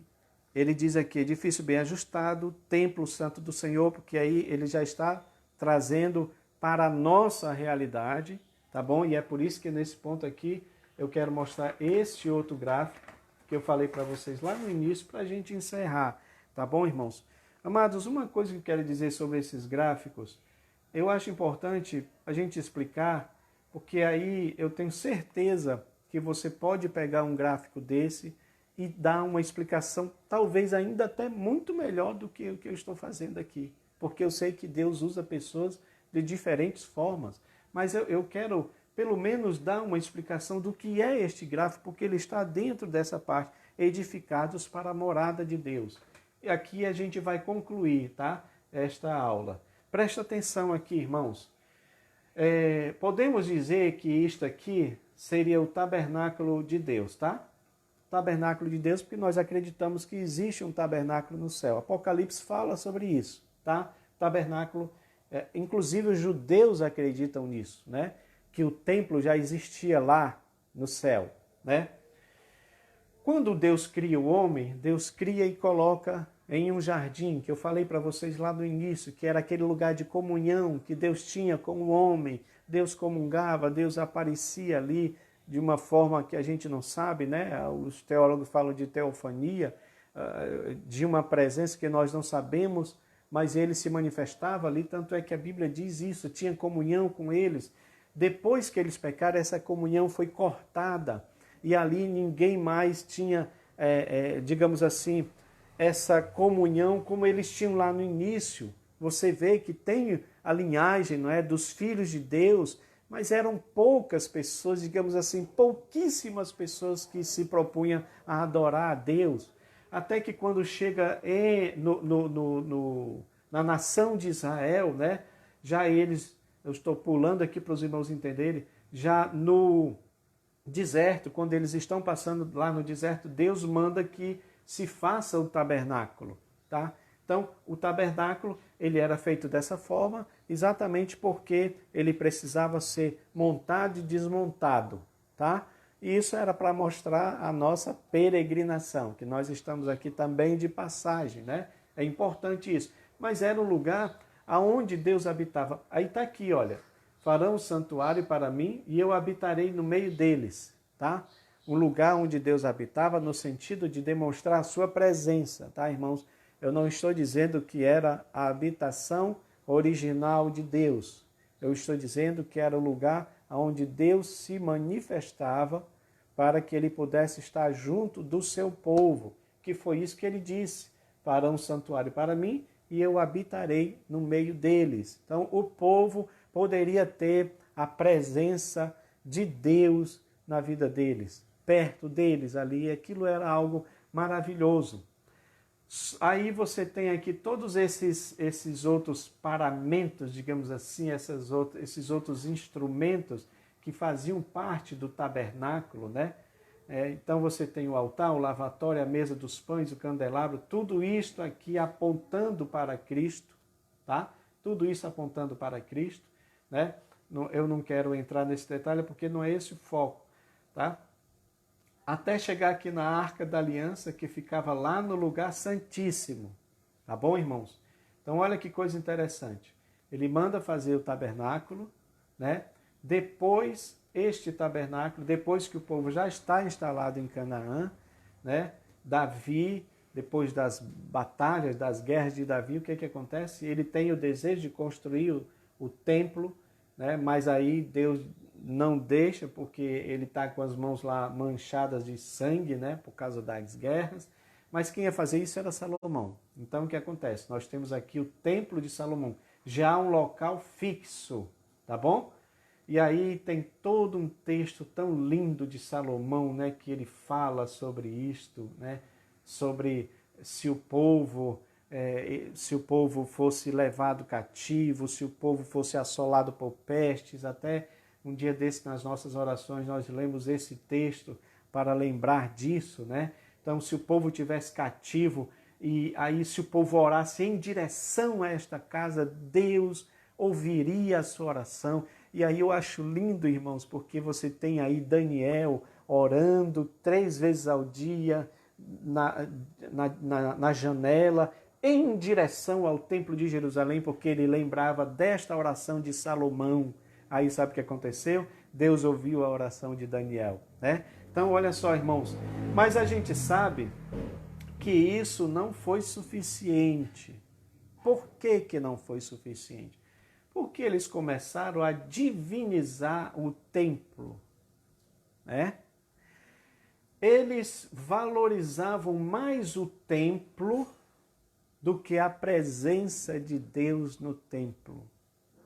ele diz aqui, edifício bem ajustado, templo santo do Senhor, porque aí ele já está trazendo para a nossa realidade, tá bom? E é por isso que nesse ponto aqui eu quero mostrar este outro gráfico que eu falei para vocês lá no início para a gente encerrar, tá bom, irmãos? Amados, uma coisa que eu quero dizer sobre esses gráficos, eu acho importante a gente explicar, porque aí eu tenho certeza que você pode pegar um gráfico desse e dar uma explicação, talvez ainda até muito melhor do que o que eu estou fazendo aqui, porque eu sei que Deus usa pessoas de diferentes formas, mas eu quero pelo menos dar uma explicação do que é este gráfico, porque ele está dentro dessa parte, edificados para a morada de Deus. E aqui a gente vai concluir, tá? Esta aula. Presta atenção aqui, irmãos. Podemos dizer que isto aqui seria o tabernáculo de Deus, tá? Tabernáculo de Deus, porque nós acreditamos que existe um tabernáculo no céu. Apocalipse fala sobre isso, tá? Tabernáculo, inclusive os judeus acreditam nisso, né? Que o templo já existia lá no céu, né? Quando Deus cria o homem, Deus cria e coloca em um jardim, que eu falei para vocês lá no início, que era aquele lugar de comunhão que Deus tinha com o homem. Deus comungava, Deus aparecia ali de uma forma que a gente não sabe, né? Os teólogos falam de teofania, de uma presença que nós não sabemos, mas ele se manifestava ali, tanto é que a Bíblia diz isso, tinha comunhão com eles. Depois que eles pecaram, essa comunhão foi cortada, e ali ninguém mais tinha, digamos assim, essa comunhão como eles tinham lá no início, você vê que tem a linhagem, não é, dos filhos de Deus, mas eram poucas pessoas, digamos assim, pouquíssimas pessoas que se propunham a adorar a Deus. Até que quando chega na nação de Israel, né, já eles, eu estou pulando aqui para os irmãos entenderem, já no deserto, quando eles estão passando lá no deserto, Deus manda que se faça o tabernáculo, tá? Então, o tabernáculo, ele era feito dessa forma, exatamente porque ele precisava ser montado e desmontado, tá? E isso era para mostrar a nossa peregrinação, que nós estamos aqui também de passagem, né? É importante isso. Mas era um lugar aonde Deus habitava. Aí está aqui, olha, farão um santuário para mim e eu habitarei no meio deles, tá? Um lugar onde Deus habitava no sentido de demonstrar a sua presença, tá, irmãos? Eu não estou dizendo que era a habitação original de Deus. Eu estou dizendo que era o lugar onde Deus se manifestava para que ele pudesse estar junto do seu povo, que foi isso que ele disse: farão um santuário para mim e eu habitarei no meio deles. Então, o povo poderia ter a presença de Deus na vida deles, perto deles ali, aquilo era algo maravilhoso. Aí você tem aqui todos esses outros paramentos, digamos assim, esses outros instrumentos que faziam parte do tabernáculo, né? Então você tem o altar, o lavatório, a mesa dos pães, o candelabro, tudo isto aqui apontando para Cristo, tá? Tudo isso apontando para Cristo, né? Eu não quero entrar nesse detalhe porque não é esse o foco, tá? Até chegar aqui na Arca da Aliança, que ficava lá no lugar santíssimo. Tá bom, irmãos? Então, olha que coisa interessante. Ele manda fazer o tabernáculo, né? Depois, este tabernáculo, depois que o povo já está instalado em Canaã, né? Davi, depois das batalhas, das guerras de Davi, o que acontece? Ele tem o desejo de construir o templo, né? Mas aí Deus não deixa, porque ele está com as mãos lá manchadas de sangue, né, por causa das guerras. Mas quem ia fazer isso era Salomão. Então o que acontece? Nós temos aqui o Templo de Salomão, já um local fixo, tá bom? E aí tem todo um texto tão lindo de Salomão, né, que ele fala sobre isto, né, sobre se o povo fosse levado cativo, se o povo fosse assolado por pestes, até um dia desse, nas nossas orações, nós lemos esse texto para lembrar disso, né? Então, se o povo tivesse cativo, e aí se o povo orasse em direção a esta casa, Deus ouviria a sua oração. E aí eu acho lindo, irmãos, porque você tem aí Daniel orando 3 vezes ao dia na janela, em direção ao Templo de Jerusalém, porque ele lembrava desta oração de Salomão. Aí sabe o que aconteceu? Deus ouviu a oração de Daniel, né? Então, olha só, irmãos. Mas a gente sabe que isso não foi suficiente. Por que que não foi suficiente? Porque eles começaram a divinizar o templo, né? Eles valorizavam mais o templo do que a presença de Deus no templo.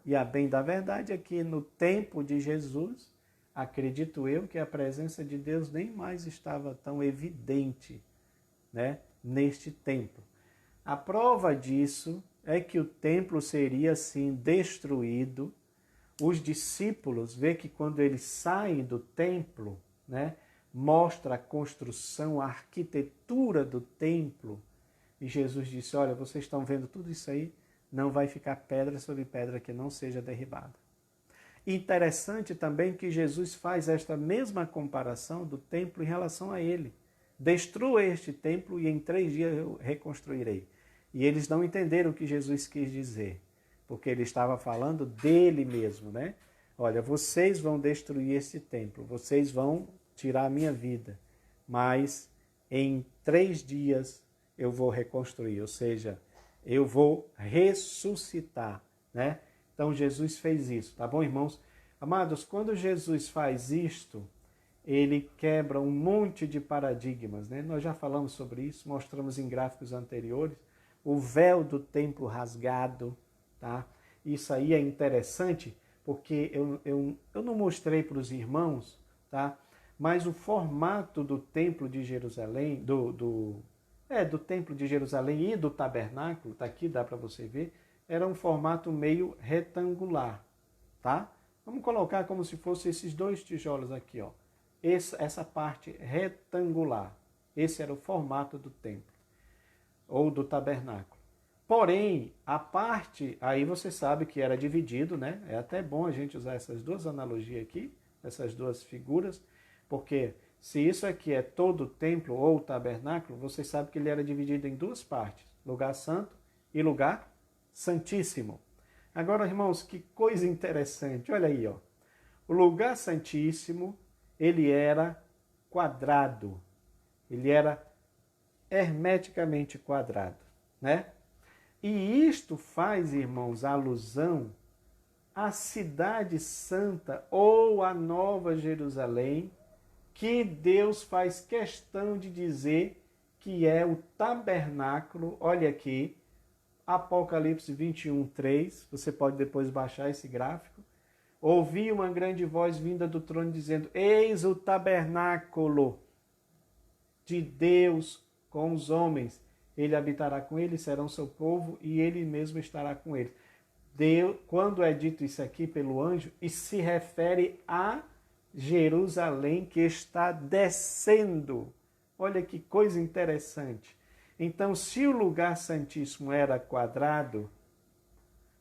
E a bem da verdade é que no tempo de Jesus, acredito eu que a presença de Deus nem mais estava tão evidente, né, neste templo. A prova disso é que o templo seria assim destruído. Os discípulos, vê que quando eles saem do templo, né, mostra a construção, a arquitetura do templo. E Jesus disse: olha, vocês estão vendo tudo isso aí? Não vai ficar pedra sobre pedra que não seja derribada. Interessante também que Jesus faz esta mesma comparação do templo em relação a ele. Destrua este templo e em 3 dias eu reconstruirei. E eles não entenderam o que Jesus quis dizer, porque ele estava falando dele mesmo, né? Olha, vocês vão destruir este templo, vocês vão tirar a minha vida, mas em 3 dias eu vou reconstruir, ou seja, eu vou ressuscitar, né? Então Jesus fez isso, tá bom, irmãos? Amados, quando Jesus faz isto, ele quebra um monte de paradigmas, né? Nós já falamos sobre isso, mostramos em gráficos anteriores, o véu do templo rasgado, tá? Isso aí é interessante porque eu não mostrei para os irmãos, tá? Mas o formato do templo de Jerusalém, do templo de Jerusalém e do tabernáculo, tá aqui, dá para você ver, era um formato meio retangular, tá? Vamos colocar como se fossem esses dois tijolos aqui, ó. Essa parte retangular. Esse era o formato do templo, ou do tabernáculo. Porém, a parte, aí você sabe que era dividido, né? É até bom a gente usar essas duas analogias aqui, essas duas figuras, porque se isso aqui é todo o templo ou tabernáculo, você sabe que ele era dividido em duas partes, lugar santo e lugar santíssimo. Agora, irmãos, que coisa interessante, olha aí, ó. O lugar santíssimo, ele era quadrado, ele era hermeticamente quadrado, né? E isto faz, irmãos, alusão à cidade santa ou à Nova Jerusalém, que Deus faz questão de dizer que é o tabernáculo. Olha aqui, Apocalipse 21, 3, você pode depois baixar esse gráfico. Ouvi uma grande voz vinda do trono dizendo: eis o tabernáculo de Deus com os homens. Ele habitará com eles, serão seu povo, e ele mesmo estará com eles. Deus, quando é dito isso aqui pelo anjo, isso se refere a Jerusalém que está descendo. Olha que coisa interessante. Então, se o lugar santíssimo era quadrado,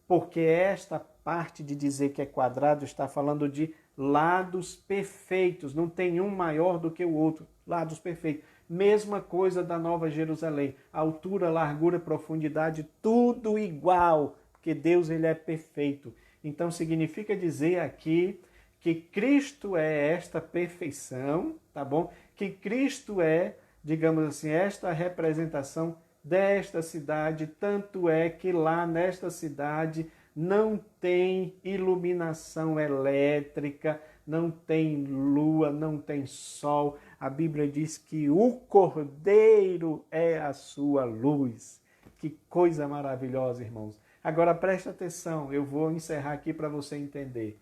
porque esta parte de dizer que é quadrado está falando de lados perfeitos, não tem um maior do que o outro, lados perfeitos. Mesma coisa da Nova Jerusalém, altura, largura, profundidade, tudo igual, porque Deus ele é perfeito. Então significa dizer aqui que Cristo é esta perfeição, tá bom? Que Cristo é, digamos assim, esta representação desta cidade, tanto é que lá nesta cidade não tem iluminação elétrica, não tem lua, não tem sol. A Bíblia diz que o Cordeiro é a sua luz. Que coisa maravilhosa, irmãos. Agora preste atenção, eu vou encerrar aqui para você entender.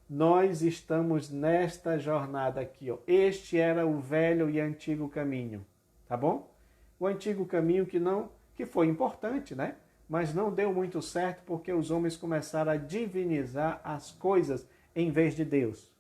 Nós estamos nesta jornada aqui, ó. Este era o velho e antigo caminho, tá bom? O antigo caminho que foi importante, né? Mas não deu muito certo porque os homens começaram a divinizar as coisas em vez de Deus.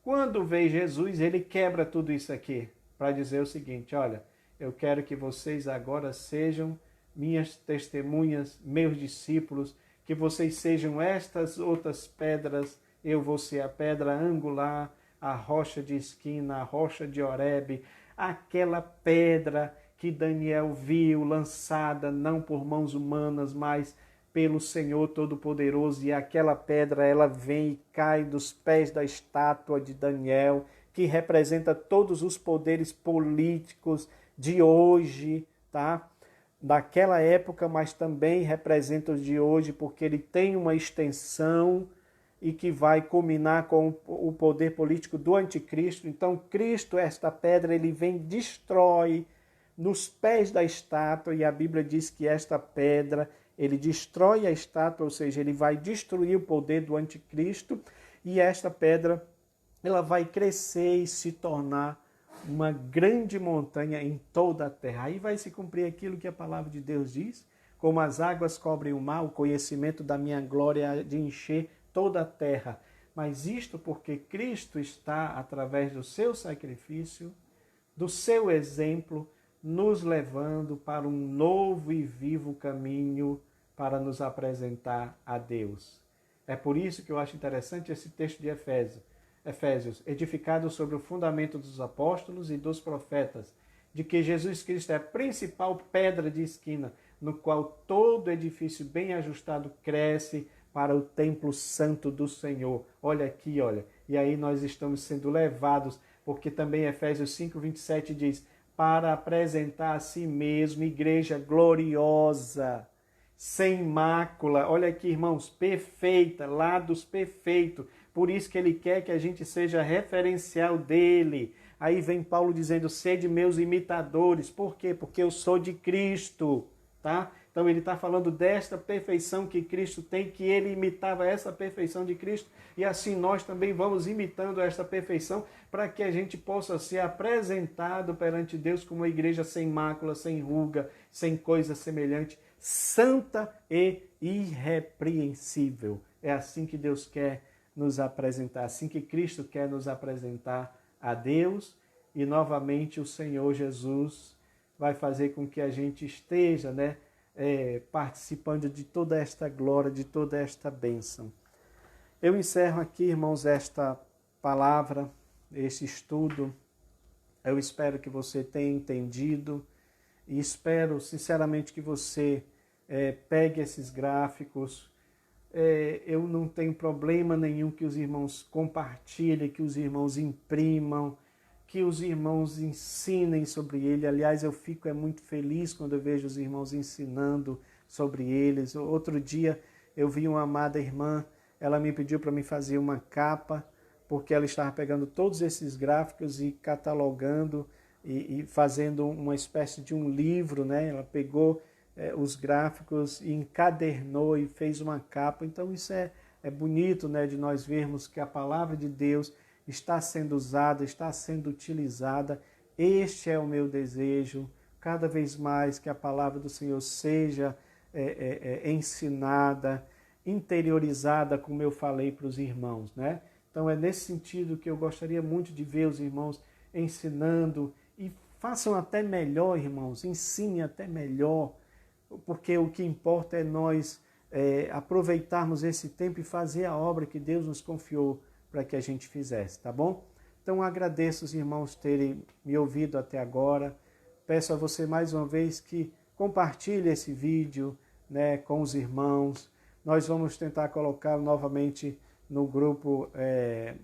Quando veio Jesus, ele quebra tudo isso aqui para dizer o seguinte: olha, eu quero que vocês agora sejam minhas testemunhas, meus discípulos, que vocês sejam estas outras pedras, eu vou ser a pedra angular, a rocha de esquina, a rocha de Horebe, aquela pedra que Daniel viu lançada não por mãos humanas, mas pelo Senhor Todo-Poderoso, e aquela pedra ela vem e cai dos pés da estátua de Daniel, que representa todos os poderes políticos de hoje, tá? Daquela época, mas também representa os de hoje, porque ele tem uma extensão e que vai culminar com o poder político do anticristo. Então, Cristo, esta pedra, ele vem e destrói nos pés da estátua, e a Bíblia diz que esta pedra, ele destrói a estátua, ou seja, ele vai destruir o poder do anticristo, e esta pedra, ela vai crescer e se tornar uma grande montanha em toda a terra. Aí vai se cumprir aquilo que a palavra de Deus diz: como as águas cobrem o mar, o conhecimento da minha glória há de encher toda a terra. Mas isto porque Cristo está, através do seu sacrifício, do seu exemplo, nos levando para um novo e vivo caminho para nos apresentar a Deus. É por isso que eu acho interessante esse texto de Efésios, edificado sobre o fundamento dos apóstolos e dos profetas, de que Jesus Cristo é a principal pedra de esquina, no qual todo edifício bem ajustado cresce para o templo santo do Senhor. Olha aqui, olha. E aí nós estamos sendo levados, porque também Efésios 5:27 diz: para apresentar a si mesmo igreja gloriosa, sem mácula. Olha aqui, irmãos, perfeita, lados perfeitos. Por isso que ele quer que a gente seja referencial dele. Aí vem Paulo dizendo: sede meus imitadores. Por quê? Porque eu sou de Cristo, tá? Então ele está falando desta perfeição que Cristo tem, que ele imitava essa perfeição de Cristo, e assim nós também vamos imitando esta perfeição para que a gente possa ser apresentado perante Deus como uma igreja sem mácula, sem ruga, sem coisa semelhante, santa e irrepreensível. É assim que Deus quer nos apresentar, assim que Cristo quer nos apresentar a Deus, e novamente o Senhor Jesus vai fazer com que a gente esteja, participando de toda esta glória, de toda esta bênção. Eu encerro aqui, irmãos, esta palavra, este estudo. Eu espero que você tenha entendido e espero sinceramente que você pegue esses gráficos. Eu não tenho problema nenhum que os irmãos compartilhem, que os irmãos imprimam, que os irmãos ensinem sobre ele. Aliás, eu fico muito feliz quando eu vejo os irmãos ensinando sobre eles. Outro dia eu vi uma amada irmã, ela me pediu para me fazer uma capa, porque ela estava pegando todos esses gráficos e catalogando e fazendo uma espécie de um livro, né? Ela pegou os gráficos e encadernou e fez uma capa. Então isso é bonito, né, de nós vermos que a palavra de Deus está sendo usada, está sendo utilizada. Este é o meu desejo, cada vez mais que a palavra do Senhor seja ensinada, interiorizada, como eu falei para os irmãos, né? Então é nesse sentido que eu gostaria muito de ver os irmãos ensinando, e façam até melhor, irmãos, ensinem até melhor, porque o que importa é nós aproveitarmos esse tempo e fazer a obra que Deus nos confiou para que a gente fizesse, tá bom? Então agradeço os irmãos terem me ouvido até agora. Peço a você mais uma vez que compartilhe esse vídeo, né, com os irmãos. Nós vamos tentar colocar novamente no grupo,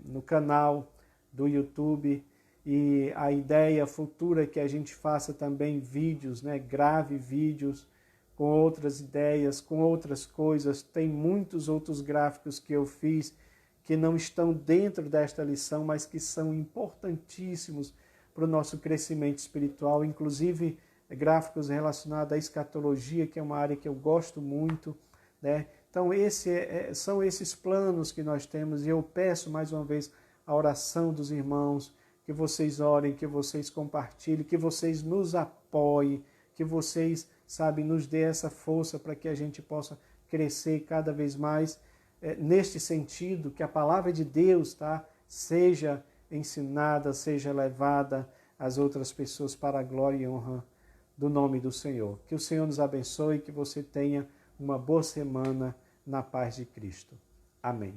no canal do YouTube, e a ideia futura é que a gente faça também vídeos, né, grave vídeos com outras ideias, com outras coisas. Tem muitos outros gráficos que eu fiz que não estão dentro desta lição, mas que são importantíssimos para o nosso crescimento espiritual, inclusive gráficos relacionados à escatologia, que é uma área que eu gosto muito, né? Então são esses planos que nós temos, e eu peço mais uma vez a oração dos irmãos, que vocês orem, que vocês compartilhem, que vocês nos apoiem, que vocês, nos dê essa força para que a gente possa crescer cada vez mais neste sentido, que a palavra de Deus, seja ensinada, seja levada às outras pessoas para a glória e honra do nome do Senhor. Que o Senhor nos abençoe e que você tenha uma boa semana na paz de Cristo. Amém.